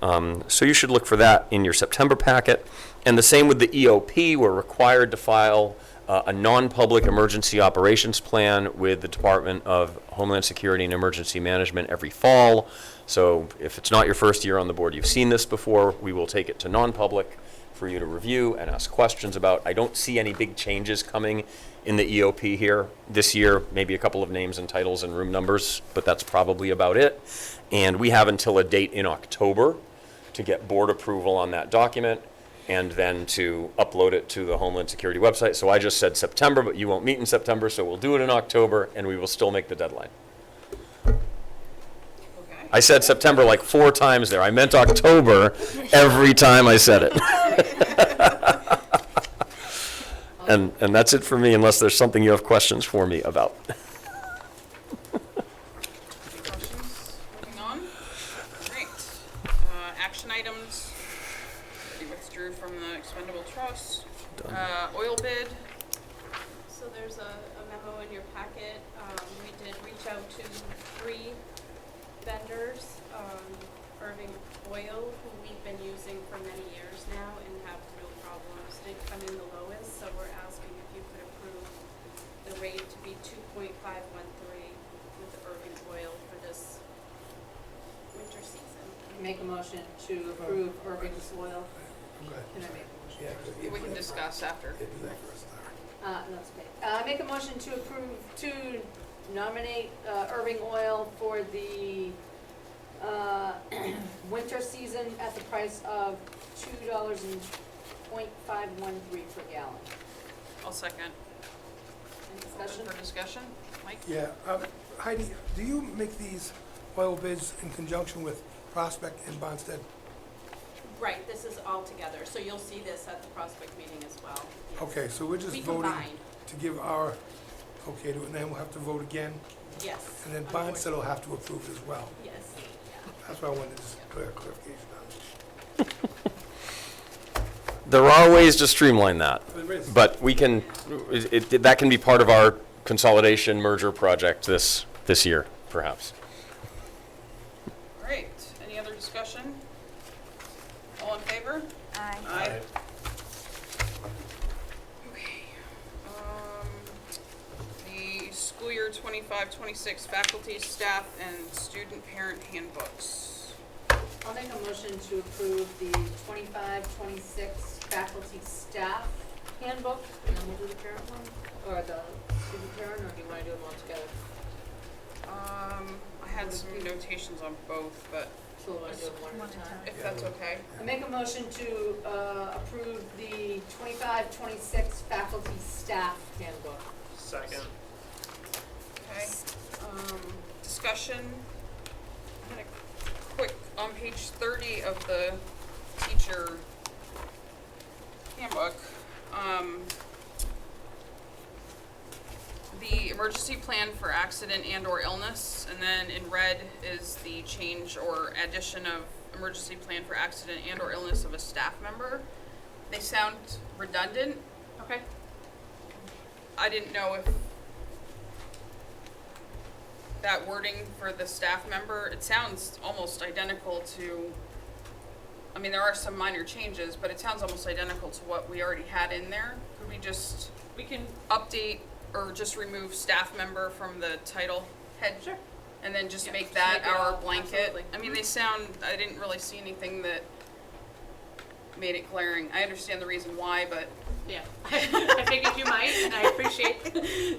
So you should look for that in your September packet. And the same with the EOP. We're required to file a non-public emergency operations plan with the Department of Homeland Security and Emergency Management every fall. So if it's not your first year on the board, you've seen this before, we will take it to non-public for you to review and ask questions about. I don't see any big changes coming in the EOP here this year, maybe a couple of names and titles and room numbers, but that's probably about it. And we have until a date in October to get board approval on that document and then to upload it to the Homeland Security website. So I just said September, but you won't meet in September, so we'll do it in October and we will still make the deadline. Okay. I said September like 4 times there. I meant October every time I said it. And that's it for me, unless there's something you have questions for me about. Questions? Moving on. Great. Action items. We withdrew from the expendable trust. Oil bid. So there's a memo in your packet. We did reach out to 3 vendors, Irving Oil, who we've been using for many years now and have no problems, did come in the lowest, so we're asking if you could approve the rate to be 2.513 with Irving Oil for this winter season. Make a motion to approve Irving's Oil. Okay. Can I make a motion? Yeah, We can discuss after. Yeah, do that first, all right. No, it's okay. Make a motion to approve, to nominate Irving Oil for the winter season at the price of $2.513 per gallon. I'll second. Any Open discussion? for discussion. Mike? Yeah, Heidi, do you make these oil bids in conjunction with Prospect and Bonstead? Right, this is all together, so you'll see this at the prospect meeting as well. Yes. Okay, so we're just We voting combined, to give our okay to it, and then we'll have to vote again, yes. and then Bonstead will have to approve it as well. Yes, yeah. That's why I wanted this clarification on There are ways to streamline that, it. There is. but we can, that can be part of our consolidation merger project this year, perhaps. All right. Any other discussion? All in favor? Aye. Aye. Okay. The school year 25-26 faculty, staff, and student parent handbooks. I'll make a motion to approve the 25-26 faculty staff handbook, and then we'll do the parent one, or the student parent, or do you want to do them all together? I had some notations on both, but So we'll do them one at a time. if that's okay. I make a motion to approve the 25-26 faculty staff handbook. Second. Okay. Discussion. I'm gonna quick, on page 30 of the teacher handbook, the emergency plan for accident and or illness, and then in red is the change or addition of emergency plan for accident and or illness of a staff member. They sound redundant. Okay. I didn't know if that wording for the staff member, it sounds almost identical to, I mean, there are some minor changes, but it sounds almost identical to what we already had in there. Could we just We can, update or just remove staff member from the title head? Sure. And then just Yeah, make just that make it our all- blanket? absolutely. I mean, they sound, I didn't really see anything that made it glaring. I understand the reason why, but yeah, I figured you might, and I appreciate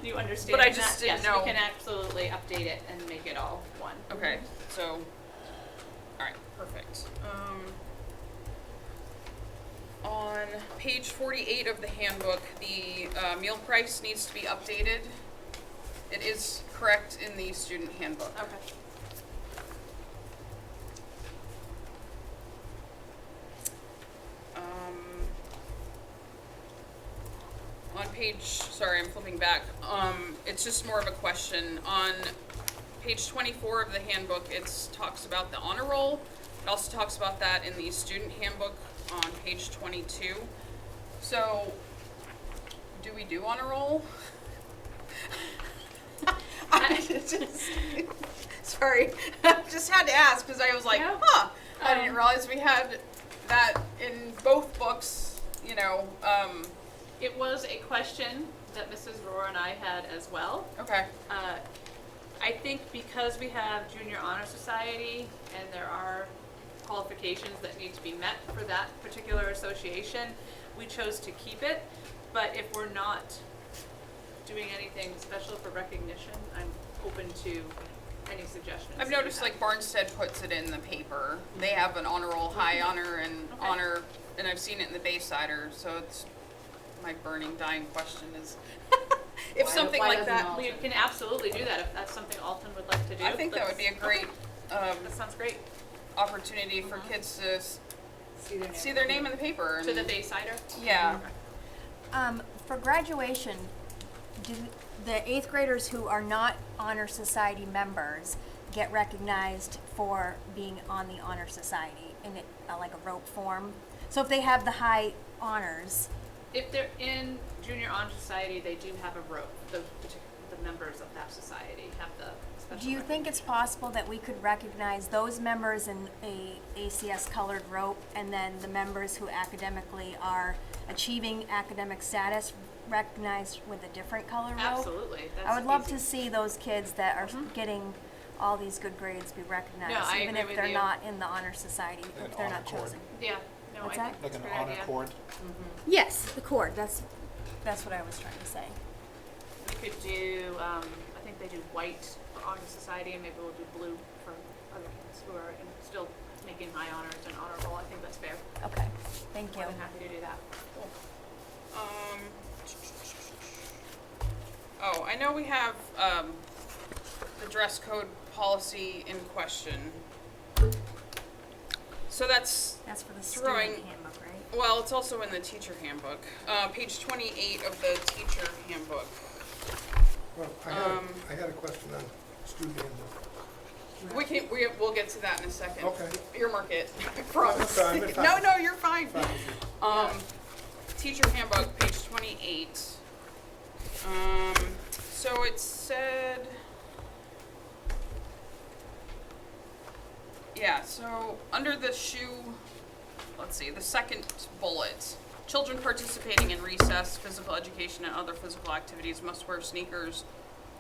you understanding that. But I just didn't know. Yes, we can absolutely update it and make it all one. okay, so, alright, perfect. On page 48 of the handbook, the meal price needs to be updated. It is correct in the student handbook. Okay. sorry, I'm flipping back. It's just more of a question. On page 24 of the handbook, it talks about the honor roll. It also talks about that in the student handbook on page 22. So, do we do honor roll? Sorry, just had to ask because I was like, Yeah. huh, I didn't realize we had that in both books, you know, It was a question that Mrs. Rohr and I had as well. okay. I think because we have Junior Honor Society and there are qualifications that need to be met for that particular association, we chose to keep it. But if we're not doing anything special for recognition, I'm open to any suggestions. I've that you noticed have. like Barnstead puts it in the paper. They have an honor roll, high honor, and Okay. honor, and I've seen it in the Baysider, so it's my burning, dying question is, if Why- something why like doesn't that, Alton? We can absolutely do that if that's something Alton would like to do. I think that would be a great, That sounds great. opportunity for kids to see their name in the paper. To the and- Baysider? Yeah. For graduation, do the 8th graders who are not Honor Society members get recognized for being on the Honor Society in like a rope form? So if they have the high honors, If they're in Junior Honor Society, they do have a rope. The members of that society have the special do you think it's possible that we could recognize those members in a ACS colored rope and then the members who academically are achieving academic status recognized with a different color rope? Absolutely. That's I would love easy. to see those kids that are getting all these good grades be recognized, No, I even agree if with they're you. not in the honor society, An if they're honor not cord. chosen. Yeah. No, What's I that? think Like that's an a great honor idea. cord. Yes, the cord. That's what I was trying to say. We could do, I think they do white for Honor Society, and maybe we'll do blue for other kids who are still making high honors and honor roll. I think that's fair. Okay, thank you. More than happy to do that. Oh, I know we have, the dress code policy in question. So that's, That's for the Throwing- student handbook, right? well, it's also in the teacher handbook, page 28 of the teacher handbook. Well, I had a question on student handbook. We'll get to that in a second. Okay. Earmark it, I I'm promise. sorry, I'm fine. No, you're fine. Fine with you. Teacher handbook, page 28. So it said, yeah, so under the let's see, the second bullet, children participating in recess, physical education, and other physical activities must wear sneakers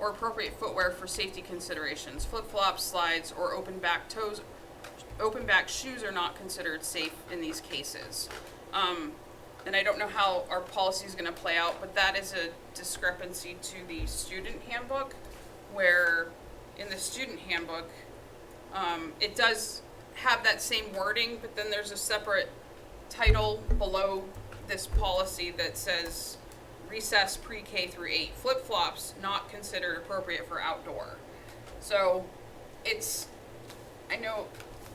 or appropriate footwear for safety considerations. Flip-flops, slides, or open-back shoes are not considered safe in these cases. And I don't know how our policy is going to play out, but that is a discrepancy to the student handbook, where in the student handbook, it does have that same wording, but then there's a separate title below this policy that says recess pre-K through 8. Flip-flops not considered appropriate for outdoor. So it's, I know,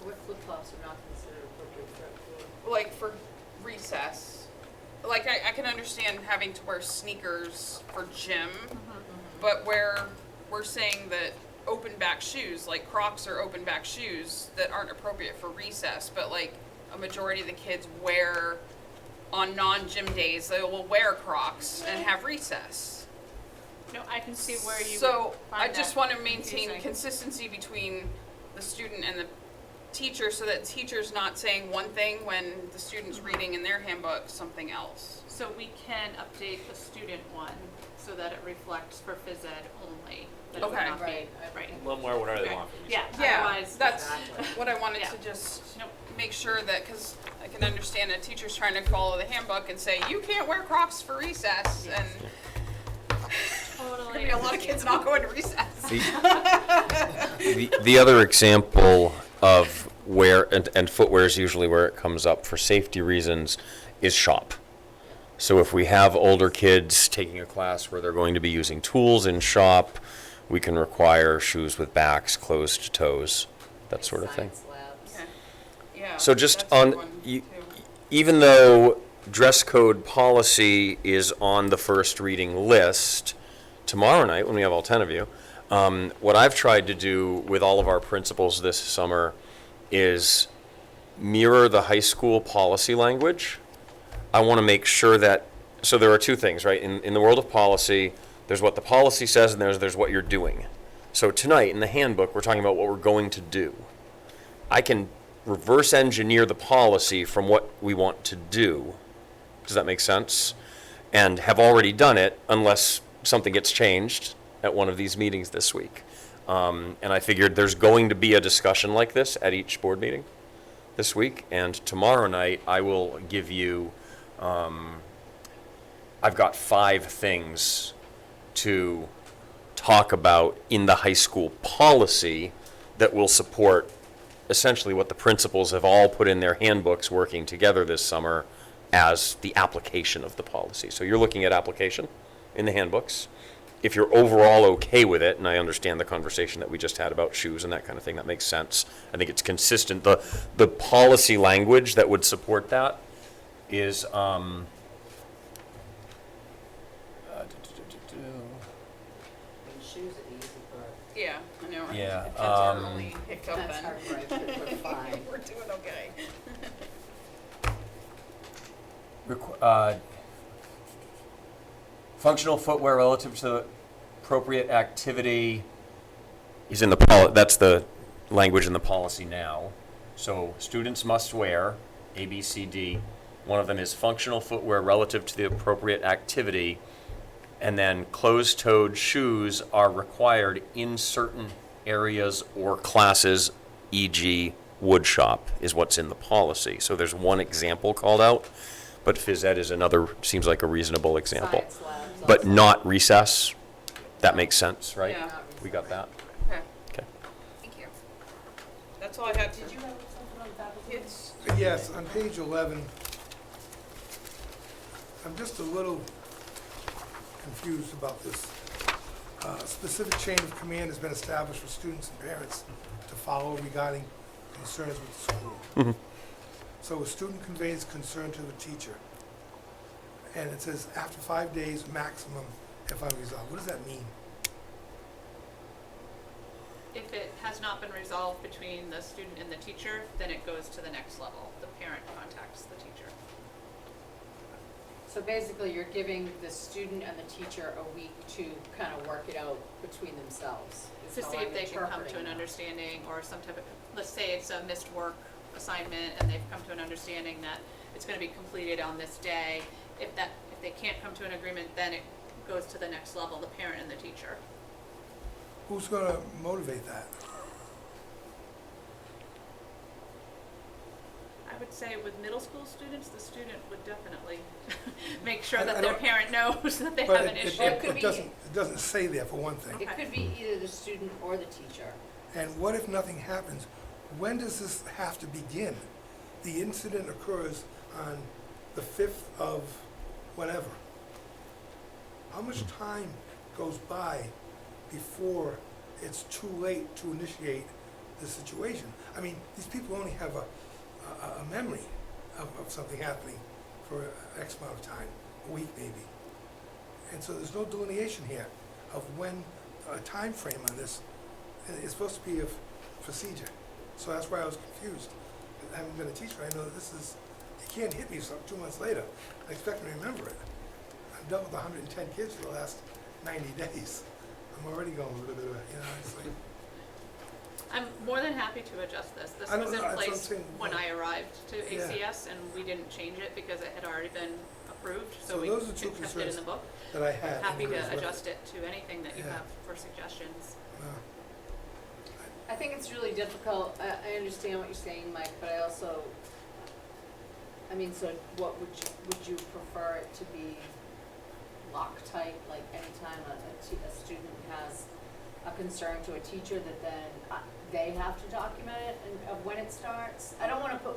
What flip-flops are not considered appropriate for outdoor? like for recess, like I can understand having to wear sneakers for gym, but where we're saying that open back shoes, like Crocs are open back shoes that aren't appropriate for recess, but like a majority of the kids wear on non-gym days, they will wear Crocs and have recess. No, I can see where you So would I find just that want to maintain confusing. consistency between the student and the teacher, so that teacher's not saying one thing when the student's reading in their handbook something else. So we can update the student one so that it reflects for phys ed only. That it would Okay. not be- Right. Right. Let them wear whatever they Okay. want for Yeah, recess. Yeah, otherwise. that's Exactly. what I wanted Yeah. to just Nope. make sure that, because I can understand a teacher's trying to follow the handbook and say, you can't wear Crocs for recess, and Totally. there'll be a lot of kids not going to recess. The other example of where, and footwear is usually where it comes up for safety reasons, is shop. So if we have older kids taking a class where they're going to be using tools in shop, we can require shoes with backs closed to toes, that sort of thing. Science labs. Okay. Yeah. So just that's a on, good one, you- too. even though dress code policy is on the first reading list tomorrow night when we have all 10 of you. What I've tried to do with all of our principals this summer is mirror the high school policy language. I want to make sure that, so there are two things, right? In the world of policy, there's what the policy says and there's what you're doing. So tonight in the handbook, we're talking about what we're going to do. I can reverse engineer the policy from what we want to do. Does that make sense? And have already done it unless something gets changed at one of these meetings this week. And I figured there's going to be a discussion like this at each board meeting this week. And tomorrow night, I will give you, I've got 5 things to talk about in the high school policy that will support essentially what the principals have all put in their handbooks working together this summer as the application of the policy. So you're looking at application in the handbooks. If you're overall okay with it, and I understand the conversation that we just had about shoes and that kind of thing, that makes sense. I think it's consistent. The policy language that would support that is Shoes are easy, but Yeah, I know. Right? Yeah, Kids are only picked up that's then. hard, right, but we're fine. We're doing okay. functional footwear relative to the appropriate activity is in the that's the language in the policy now. So students must wear A, B, C, D. One of them is functional footwear relative to the appropriate activity. And then closed-toed shoes are required in certain areas or classes, e.g. wood shop is what's in the policy. So there's one example called out, but phys ed is another, seems like a reasonable example. Science labs But also. not recess. That makes sense, right? Yeah. We got that? Okay, Okay. thank you. That's all I have. Did you have something on faculty? It's, Yes, on page 11, I'm just a little confused about this. Specific chain of command has been established for students and parents to follow regarding concerns with the school. So a student conveys concern to the teacher, and it says after 5 days maximum if unresolved. What does that mean? If it has not been resolved between the student and the teacher, then it goes to the next level. The parent contacts the teacher. So basically, you're giving the student and the teacher a week to kind of work it out between themselves. is To how see I'm if they can come to interpreting an that. understanding or some type of, let's say it's a missed work assignment and they've come to an understanding that it's gonna be completed on this day. If they can't come to an agreement, then it goes to the next level, the parent and the teacher. Who's going to motivate that? I would say with middle school students, the student would definitely make sure I that their don't- parent knows that they But have an issue. Well, it could be- it doesn't say there for one thing. It could be either the student or the teacher. And what if nothing happens? When does this have to begin? The incident occurs on the 5th of whatever. How much time goes by before it's too late to initiate the situation? I mean, these people only have a memory of something happening for X amount of time, a week maybe. And so there's no delineation here of when a time frame on this. It's supposed to be a procedure. So that's why I was confused. Having been a teacher, I know that this is, you can't hit me 2 months later. I expect to remember it. I've dealt with 110 kids for the last 90 days. I'm already going a little bit of, it's like, I'm more than happy to adjust this. This I don't was in know, that's what I'm place saying. when I arrived to Yeah. ACS and we didn't change it because it had already been approved, so So we those are two kept it in concerns the book. that I had. Happy and it was to what- adjust it to anything that you Yeah. have for suggestions. I think it's really difficult. I understand what you're saying, Mike, but I also, I mean, so what would you prefer it to be Loctite, like anytime a student has a concern to a teacher that then they have to document it and of when it starts? I don't wanna put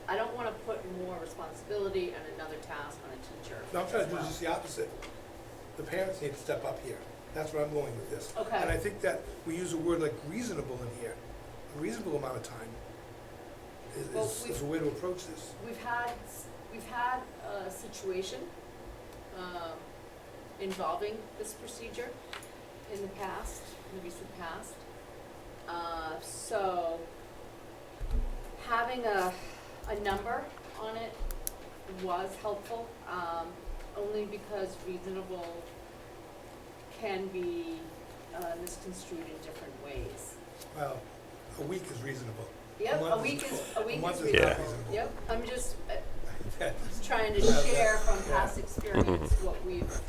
I don't wanna put more responsibility and another task on a teacher. No, I'm trying to as do well. just the opposite. The parents need to step up here. That's where I'm going with this. Okay. And I think that we use a word like reasonable in here. A reasonable amount of time Well, is a way to approach this. We've we've had a situation, involving this procedure in the past, in the recent past. So having a number on it was helpful, only because reasonable can be misconstrued in different ways. Well, a week is reasonable. Yep, month a week is month reasonable. is not Yeah. reasonable. Yep, I'm just Yeah. trying to share from past experience what we've,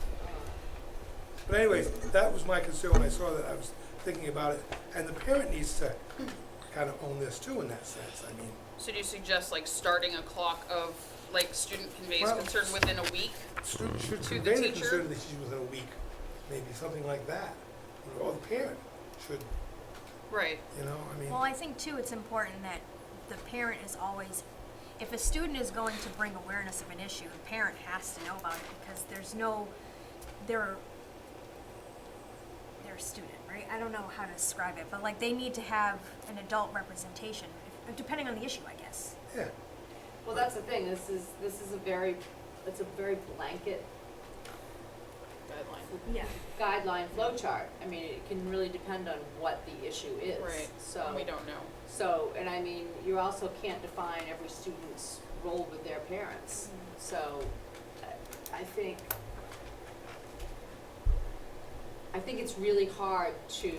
But anyways, that was my concern when I saw that. I was thinking about it, and the parent needs to kind of own this too in that sense. I mean, So do you suggest like starting a clock of, like, student conveys Well, concern within a week? student should To the convey the teacher? concern to the teacher within a week, maybe something like that. Or the parent should, Right. you know, I mean. Well, I think too, it's important that the parent is always, if a student is going to bring awareness of an issue, the parent has to know about it, because there's no, they're a student, right? I don't know how to describe it, but like, they need to have an adult representation, depending on the issue, I guess. Yeah, well, that's the thing, this is a very blanket Guideline. Yeah. guideline flow chart. I mean, it can really depend on what the issue is. Right. So, We don't know. so, and I mean, you also can't define every student's role with their parents. So, I think it's really hard to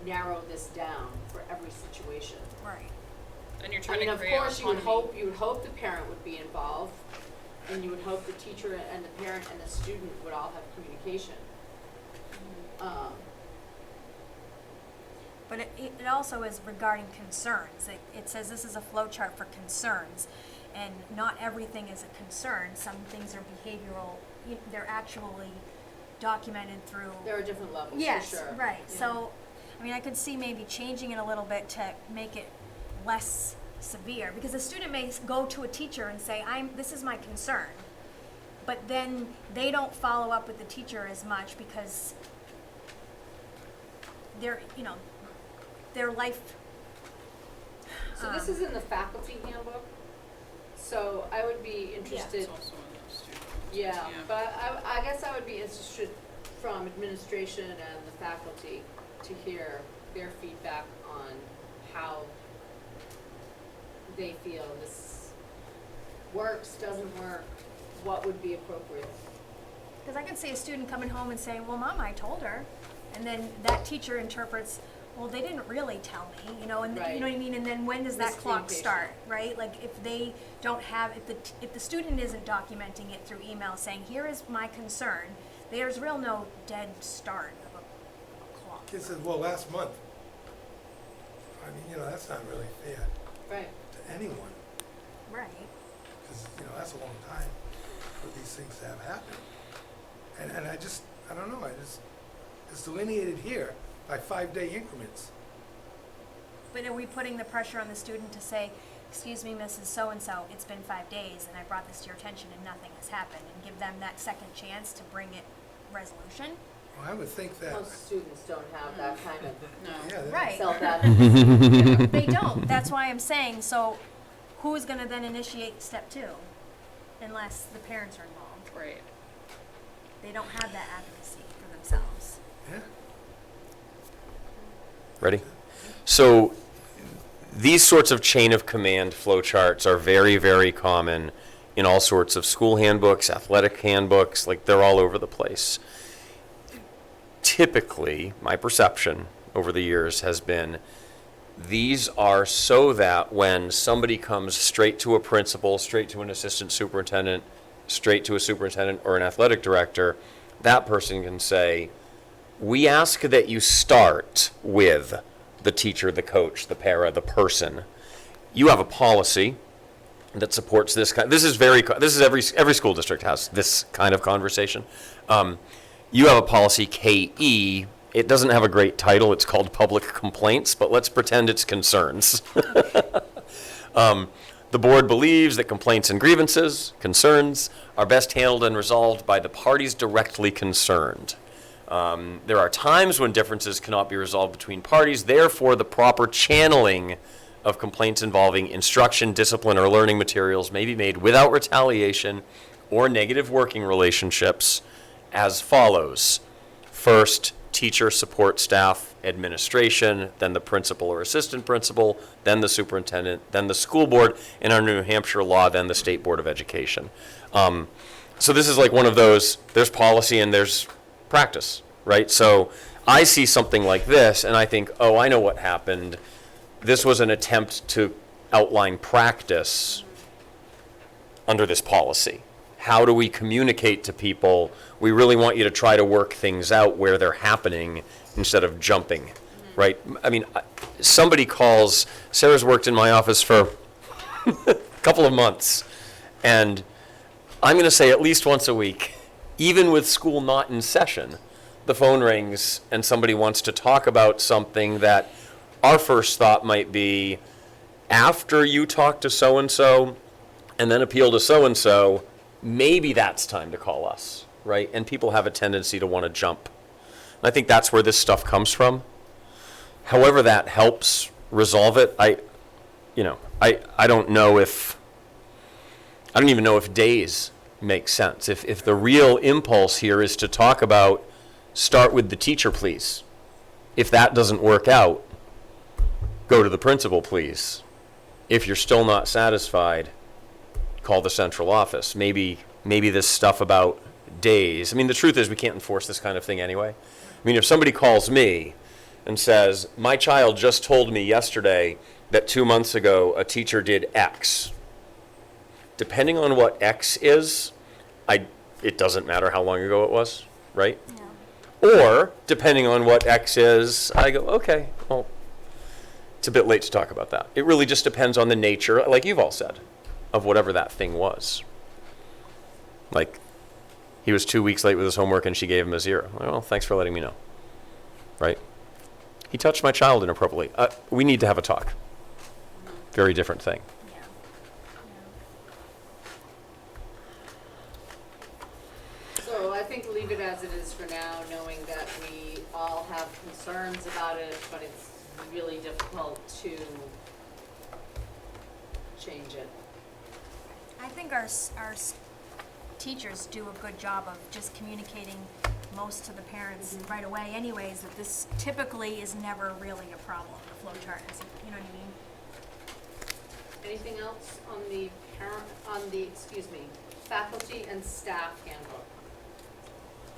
narrow this down for every situation. Right. And you're I trying mean, to of create course, autonomy. you would hope the parent would be involved, and you would hope the teacher and the parent and the student would all have communication. But it also is regarding concerns. It says this is a flow chart for concerns, and not everything is a concern. Some things are behavioral, they're actually documented through. There are different levels, for Yes, sure. right. Yeah. So, I mean, I could see maybe changing it a little bit to make it less severe, because a student may go to a teacher and say, this is my concern, but then they don't follow up with the teacher as much because their life. So this is in the faculty handbook, so I would be interested. It's also in the student. Yeah, but I guess I would be interested from administration and the faculty to hear their feedback on how they feel this works, doesn't work, what would be appropriate. Because I could see a student coming home and saying, well, Mom, I told her. And then that teacher interprets, well, they didn't really tell me, and Right. you know what I mean? And then when does that clock Miscommunication. start, right? Like, if they don't have, if the student isn't documenting it through email saying, here is my concern, there's no dead start of a clock. kid says, well, last month. I mean, that's not really fair Right. to anyone, Right. because, that's a long time for these things to have happened. And I don't know, it's delineated here by 5-day increments. But are we putting the pressure on the student to say, excuse me, Mrs. So-and-so, it's been 5 days and I brought this to your attention and nothing has happened, and give them that second chance to bring it resolution? Well, I would think that, Most students don't have that kind of No. yeah, that- Right. self-advocacy. They don't. That's why I'm saying, so who's gonna then initiate step 2? Unless the parents are involved. Right. They don't have that advocacy for themselves. yeah. Ready? So these sorts of chain of command flowcharts are very, very common in all sorts of school handbooks, athletic handbooks, like they're all over the place. Typically, my perception over the years has been these are so that when somebody comes straight to a principal, straight to an assistant superintendent, straight to a superintendent or an athletic director, that person can say, we ask that you start with the teacher, the coach, the para, the person. You have a policy that supports this kind. This is every school district has this kind of conversation. You have a policy KE. It doesn't have a great title. It's called public complaints, but let's pretend it's concerns. The board believes that complaints and grievances, concerns, are best handled and resolved by the parties directly concerned. There are times when differences cannot be resolved between parties, therefore the proper channeling of complaints involving instruction, discipline, or learning materials may be made without retaliation or negative working relationships as follows. First, teacher, support staff, administration, then the principal or assistant principal, then the superintendent, then the school board, and under New Hampshire law, then the State Board of Education. So this is like one of those, there's policy and there's practice, right? So I see something like this and I think, oh, I know what happened. This was an attempt to outline practice under this policy. How do we communicate to people? We really want you to try to work things out where they're happening instead of jumping, right? I mean, somebody calls, Sarah's worked in my office for a couple of months, and I'm going to say at least once a week, even with school not in session, the phone rings and somebody wants to talk about something that our first thought might be, after you talk to so-and-so and then appeal to so-and-so, maybe that's time to call us, right? And people have a tendency to want to jump. And I think that's where this stuff comes from. However that helps resolve it, I don't know if, I don't even know if days make sense. If the real impulse here is to talk about, start with the teacher, please. If that doesn't work out, go to the principal, please. If you're still not satisfied, call the central office. Maybe this stuff about days. I mean, the truth is we can't enforce this kind of thing anyway. I mean, if somebody calls me and says, my child just told me yesterday that 2 months ago a teacher did X. Depending on what X is, it doesn't matter how long ago it was, right? Yeah. Or, depending on what X is, I go, okay, well, it's a bit late to talk about that. It really just depends on the nature, like you've all said, of whatever that thing was. Like, he was 2 weeks late with his homework and she gave him a 0. Well, thanks for letting me know, right? He touched my child inappropriately. We need to have a talk. Very different thing. Yeah. So I think leave it as it is for now, knowing that we all have concerns about it, but it's really difficult to change it. I think our teachers do a good job of just communicating most to the parents right away anyways, that this typically is never really a problem, the flow chart is, you know what I mean? Anything else on the faculty and staff handbook?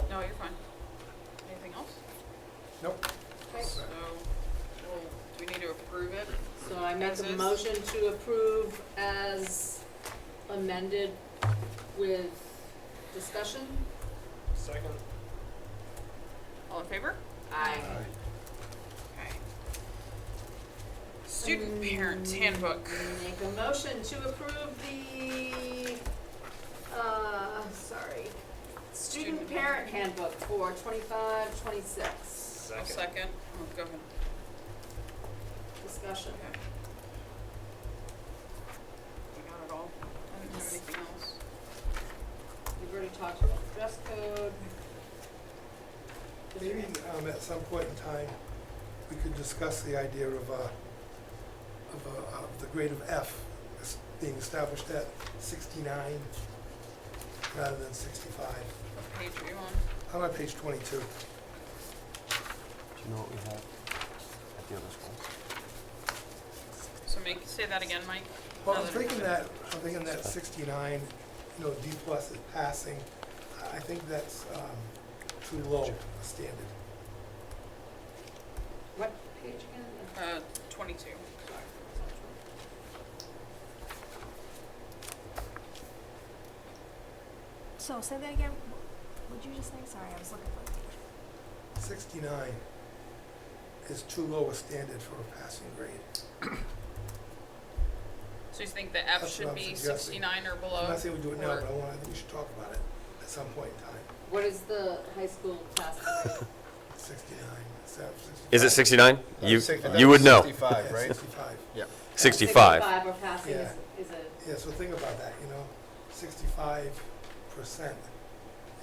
No, you're fine. Anything else? Nope. Okay, So, do we need to approve it? so I make As a is? motion to approve as amended with discussion. Second. All in favor? Aye. Okay. Student parents handbook. Make a motion to approve the, student parent handbook for 25-26. I'll second. Oh, go ahead. Discussion. Okay. We got it all. I didn't do anything else. We've already talked about dress code. Maybe at some point in time, we could discuss the idea of the grade of F as being established at 69 rather than 65. What page are you on? I'm on page 22. Do you know what we have at the other schools? So say that again, Mike. Well, Now I'm thinking that 69, D plus is passing. I think that's too low a standard. What page again? 22. So say that again, what'd you just say? Sorry, I was looking for the page. 69 is too low a standard for a passing grade. So you think the F That's should what I'm be suggesting. 69 or below? I'm not saying we do it now, Or- but I think we should talk about it at some point in time. What is the high school passing grade? 69, 65. Is it 69? That You was would know. 65, Yeah, right? 65. Yeah. 65. 65 or passing Yeah. is a, Yeah, so think about that, 65%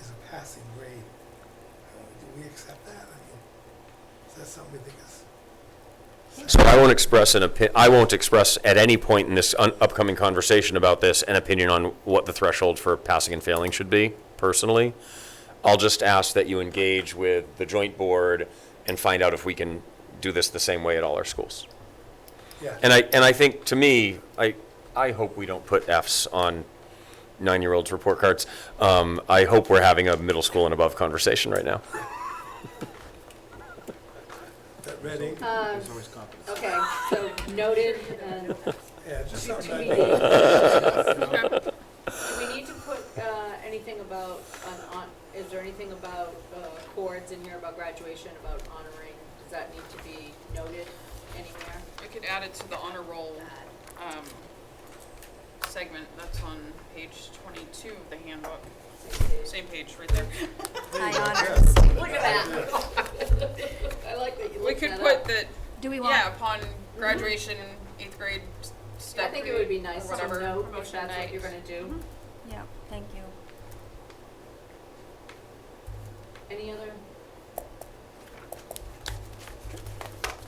is a passing grade. Do we accept that? I mean, is that something we think is So I won't express I won't express at any point in this upcoming conversation about this an opinion on what the threshold for passing and failing should be, personally. I'll just ask that you engage with the joint board and find out if we can do this the same way at all our schools. Yeah. And I think, to me, I hope we don't put Fs on 9-year-olds' report cards. I hope we're having a middle school and above conversation right now. That red ink, Okay, so noted, and yeah, just do something we that, need, do we need to put, anything about, is there anything about, chords in here about graduation, about honoring? Does that need to be noted anywhere? I could add it to the honor roll, segment, that's on page 22 of the handbook. Same page, right there. High honors. Look at that. I like that you We looked could that put up. that, Do we want? yeah, upon graduation, 8th grade, I step think it would be nice or to whatever, note if promotion that's what night. you're gonna do. Yeah, thank you. Any other?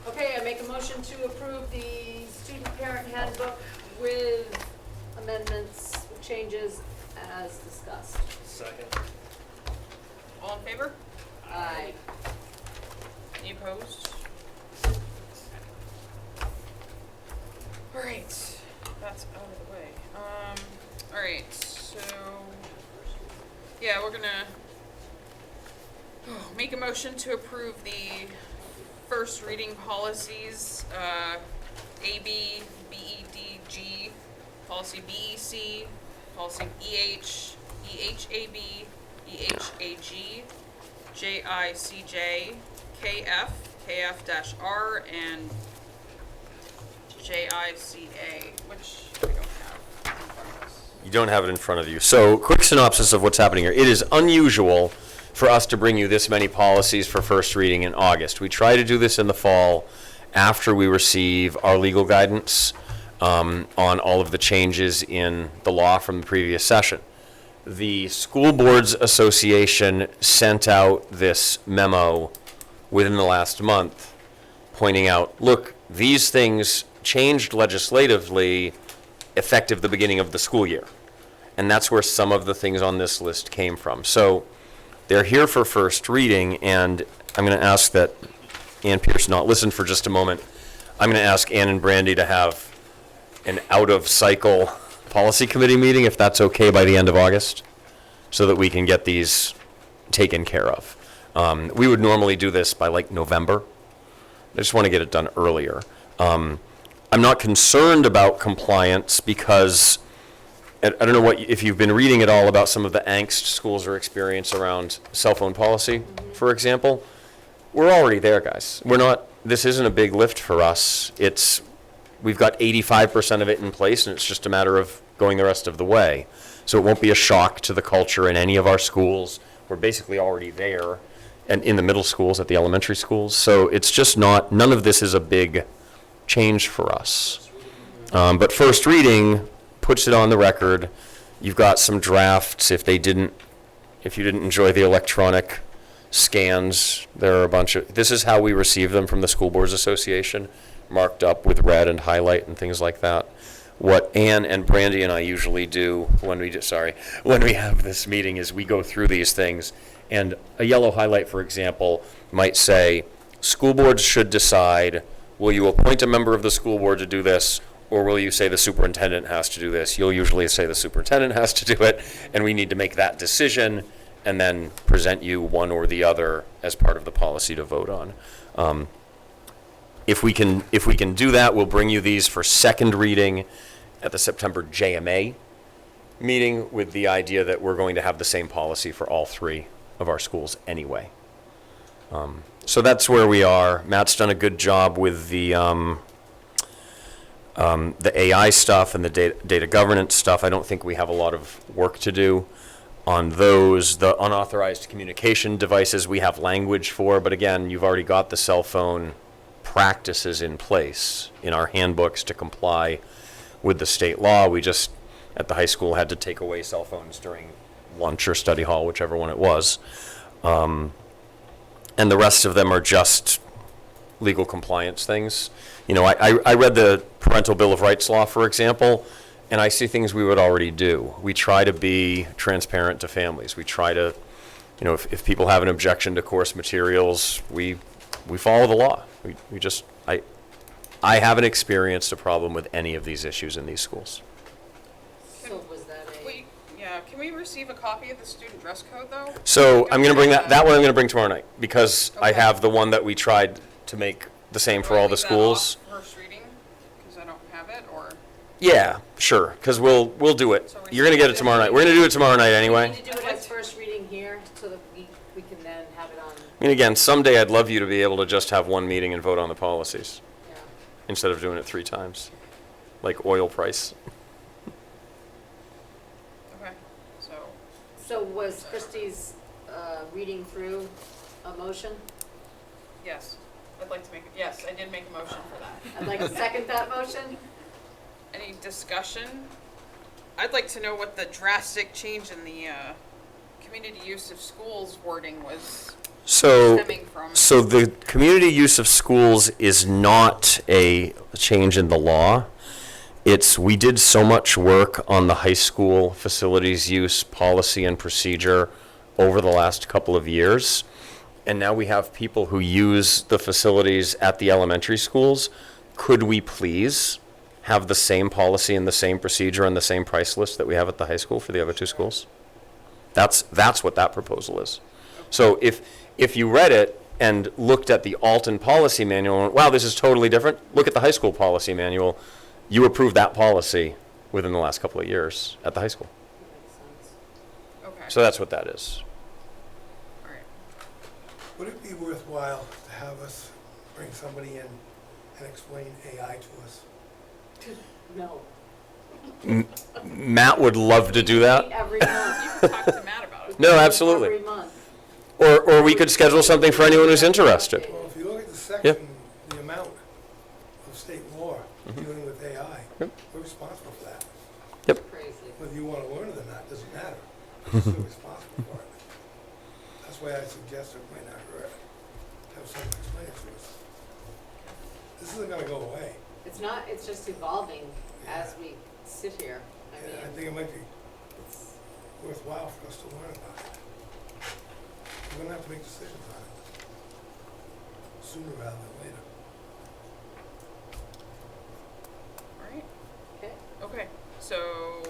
Okay, I make a motion to approve the student parent handbook with amendments, changes as discussed. Second. All in favor? Aye. Any opposed? Alright, that's out of the way. Alright, so, yeah, we're gonna make a motion to approve the first reading policies, AB, BED, policy BEC, policy EH, EHAB, EHAG, JICJ, KF, KF-R, and JICA, which we don't have in front of us. You don't have it in front of you. So, quick synopsis of what's happening here. It is unusual for us to bring you this many policies for first reading in August. We try to do this in the fall after we receive our legal guidance on all of the changes in the law from the previous session. The School Boards Association sent out this memo within the last month pointing out, look, these things changed legislatively effective the beginning of the school year. And that's where some of the things on this list came from. So they're here for first reading, and I'm going to ask that Ann Pierce not listen for just a moment. I'm going to ask Ann and Brandy to have an out-of-cycle policy committee meeting, if that's okay, by the end of August, so that we can get these taken care of. We would normally do this by like November. I just want to get it done earlier. I'm not concerned about compliance because I don't know if you've been reading at all about some of the angst schools are experiencing around cell phone policy, for example. We're already there, guys. This isn't a big lift for us. We've got 85% of it in place, and it's just a matter of going the rest of the way. So it won't be a shock to the culture in any of our schools. We're basically already there, and in the middle schools, at the elementary schools. So it's just none of this is a big change for us. But first reading puts it on the record. You've got some drafts. If you didn't enjoy the electronic scans, there are a bunch of, this is how we receive them from the School Boards Association, marked up with red and highlight and things like that. What Ann and Brandy and I usually do when we have this meeting is we go through these things, and a yellow highlight, for example, might say, school boards should decide, will you appoint a member of the school board to do this, or will you say the superintendent has to do this? You'll usually say the superintendent has to do it, and we need to make that decision and then present you one or the other as part of the policy to vote on. If we can do that, we'll bring you these for second reading at the September JMA meeting with the idea that we're going to have the same policy for all three of our schools anyway. So that's where we are. Matt's done a good job with the AI stuff and the data governance stuff. I don't think we have a lot of work to do on those. The unauthorized communication devices we have language for, but again, you've already got the cell phone practices in place in our handbooks to comply with the state law. We just, at the high school, had to take away cell phones during lunch or study hall, whichever one it was. And the rest of them are just legal compliance things. You know, I read the Parental Bill of Rights law, for example, and I see things we would already do. We try to be transparent to families. We try to, you know, if people have an objection to course materials, we follow the law. We just, I haven't experienced a problem with any of these issues in these schools. So was that Can we receive a copy of the student dress code, though? So I'm gonna bring that one I'm gonna bring tomorrow night, because I Okay. have the one that we tried to make the same for all the schools. First reading, because I don't have it, or? Yeah, sure, because we'll do it. So You're gonna get it tomorrow night. We're gonna do it tomorrow night We anyway. need to do it as first reading here, so that we can then have it on, I mean, again, someday I'd love you to be able to just have one meeting and vote on the policies, yeah. instead of doing it 3 times, like oil price. Okay, so, So was Christie's, reading through a motion? yes, I'd like to make, yes, I did make a motion for that. I'd like to second that motion. Any discussion? I'd like to know what the drastic change in the, community use of schools wording was So, stemming from. so the community use of schools is not a change in the law. We did so much work on the high school facilities use policy and procedure over the last couple of years. And now we have people who use the facilities at the elementary schools. Could we please have the same policy and the same procedure and the same price list that we have at the high school for the other 2 schools? That's what that proposal is. So if you read it and looked at the Alton policy manual and went, wow, this is totally different, look at the high school policy manual. You approved that policy within the last couple of years at the high school. Makes sense. Okay, So that's what that is. all right. Would it be worthwhile to have us bring somebody in and explain AI to us? No. Matt would love to do that. Every month. You can talk to Matt about it. No, absolutely. Every month. Or we could schedule something for anyone who's interested. Well, if you look at the section, the amount of state law dealing with AI, Yep. we're responsible for that. Crazy. Whether you want to learn it or not, doesn't matter. We're still responsible for it. That's why I suggest it might not hurt. Have someone explain it to us. This isn't gonna go away. It's not, it's just evolving as we sit here. I And I mean, think it might be it's, worthwhile for us to learn about it. We're gonna have to make decisions on it. Sooner rather than later. All right, okay. okay, so,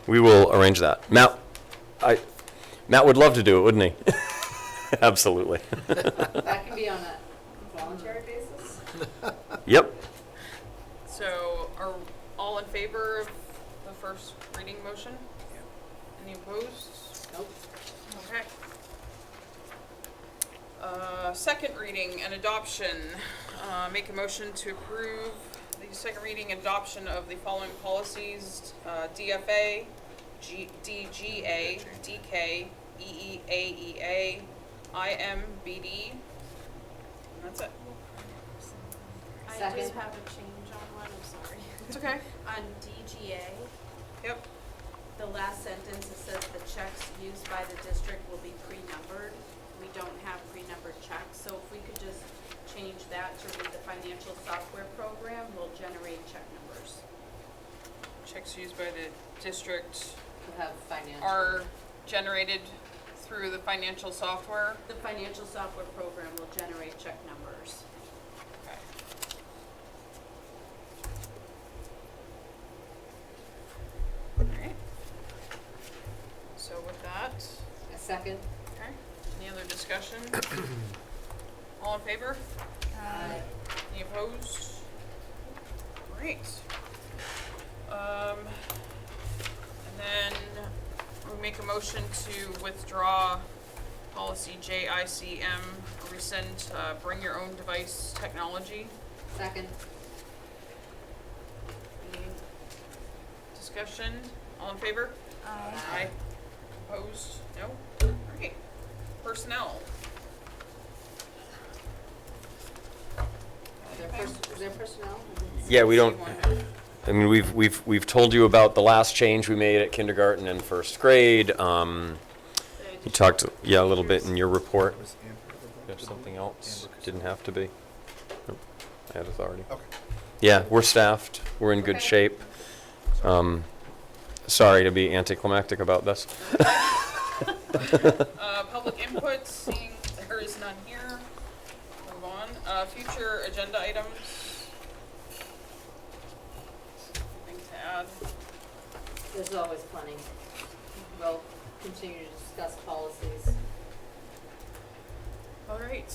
We will arrange that. Matt would love to do it, wouldn't he? Absolutely. That can be on a voluntary basis? Yep. so are all in favor of the first reading motion? Any opposed? Nope. Okay. Second reading and adoption. Make a motion to approve the second reading and adoption of the following policies, DFA, DGA, DK, EEAEA, IMBD, and that's it. I Second. just have a change on one, I'm sorry. It's okay. On DGA, Yep. the last sentence, it says the checks used by the district will be pre-numbered. We don't have pre-numbered checks, so if we could just change that to read the financial software program will generate check numbers. Checks used by the district To have financial. are generated through the financial software. The financial software program will generate check numbers. Okay. Alright. So with that, A second? okay, any other discussion? All in favor? Any opposed? Great. And then we make a motion to withdraw policy JICM, rescind, bring your own device technology. Second? Any discussion? All in favor? Aye. Opposed? No? Great. Personnel. Is there personnel? Yeah, we don't, See one. I mean, we've told you about the last change we made at kindergarten and first grade. You talked, a little bit in your report. There's something else, didn't have to be. Nope. I had authority. Okay. Yeah, we're staffed. We're in good Okay. shape. Sorry to be anticlimactic about this. Public input, seeing there is none here. Move on. Future agenda items. Anything to add? There's always plenty. We'll continue to discuss policies. All right.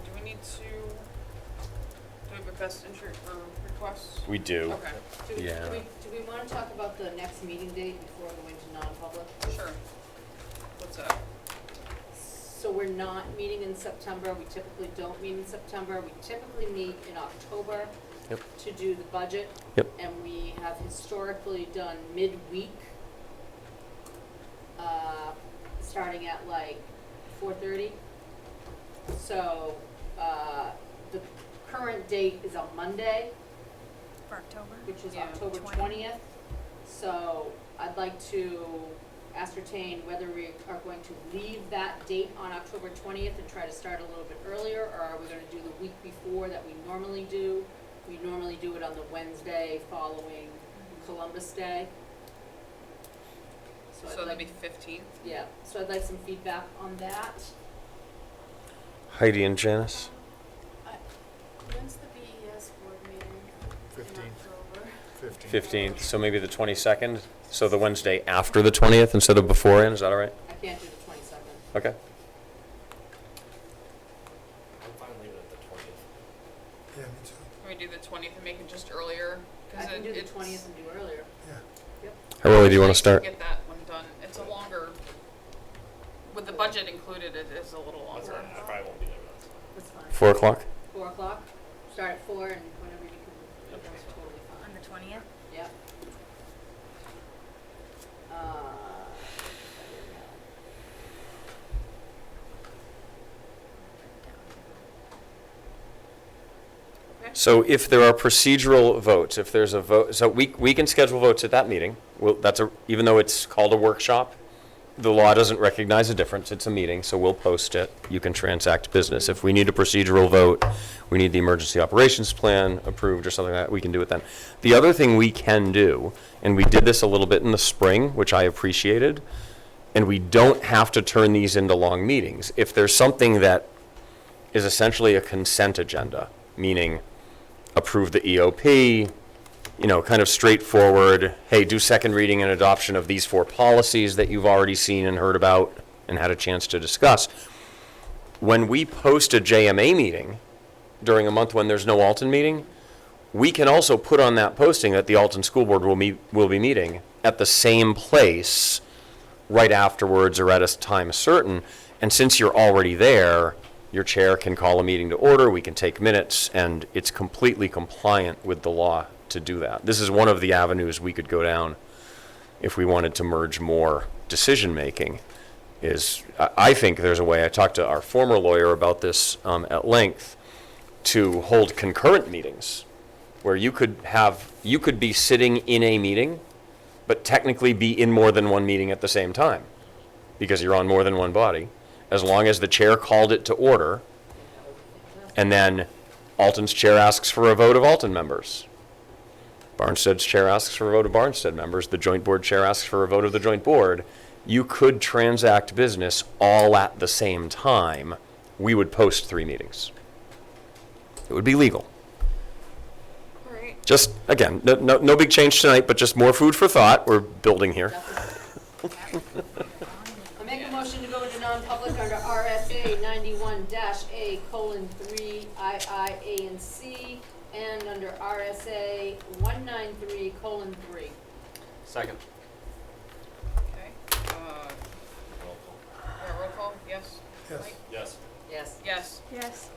Do we need to do we have a best interest or requests? We do. Okay, Yeah. Do we want to talk about the next meeting date before we go into non-public? sure. What's that? So we're not meeting in September, we typically don't meet in September, we typically meet in October Yep. to do the budget. Yep. And we have historically done midweek, starting at like 4:30. So, the current date is a Monday, For October? which is Yeah, October 20th. 20th. So I'd like to ascertain whether we are going to leave that date on October 20th and try to start a little bit earlier, or are we gonna do the week before that we normally do? We normally do it on the Wednesday following Columbus Day. So I'd that'd like- be 15th. Yeah, so I'd like some feedback on that. Heidi and Janice? When's the BES board meeting? 15th. In October? 15th, so maybe the 22nd? So the Wednesday after the 20th instead of beforehand, is that all right? I can't do the 22nd. Okay. I'm fine leaving it the 20th. Yeah, me too. Can we do the 20th and make it just earlier? I can do the it's- 20th and do earlier. Yeah. How early do you want nice to start? Get that one done. It's a longer, with the budget included, it is a little That's longer. all right. I probably won't be there, but that's fine. That's fine. 4 o'clock? 4 o'clock, start at 4 and whenever you can, Yep. that's totally On fine. the 20th? Yep. So if there are procedural votes, if there's a vote, so we can schedule votes at that meeting. Well, even though it's called a workshop, the law doesn't recognize a difference. It's a meeting, so we'll post it. You can transact business. If we need a procedural vote, we need the emergency operations plan approved or something like that, we can do it then. The other thing we can do, and we did this a little bit in the spring, which I appreciated, and we don't have to turn these into long meetings. If there's something that is essentially a consent agenda, meaning approve the EOP, kind of straightforward, hey, do second reading and adoption of these 4 policies that you've already seen and heard about and had a chance to discuss. When we post a JMA meeting during a month when there's no Alton meeting, we can also put on that posting that the Alton School Board will be meeting at the same place right afterwards or at a time certain. And since you're already there, your chair can call a meeting to order, we can take minutes, and it's completely compliant with the law to do that. This is one of the avenues we could go down if we wanted to merge more decision-making. I think there's a way, I talked to our former lawyer about this at length, to hold concurrent meetings, where you could be sitting in a meeting, but technically be in more than one meeting at the same time, because you're on more than one body, as long as the chair called it to order, and then Alton's chair asks for a vote of Alton members. Barnstead's chair asks for a vote of Barnstead members. The joint board chair asks for a vote of the joint board. You could transact business all at the same time. We would post 3 meetings. It would be legal. All right. Just, again, no big change tonight, but just more food for thought. We're building here. I make a motion to go into non-public under RSA 91-A:3 II, A, and C, and under RSA 193:3. Second. Okay. Roll call. Roll call, yes? Yes. Mike? Yes. Yes. Yes. Yes.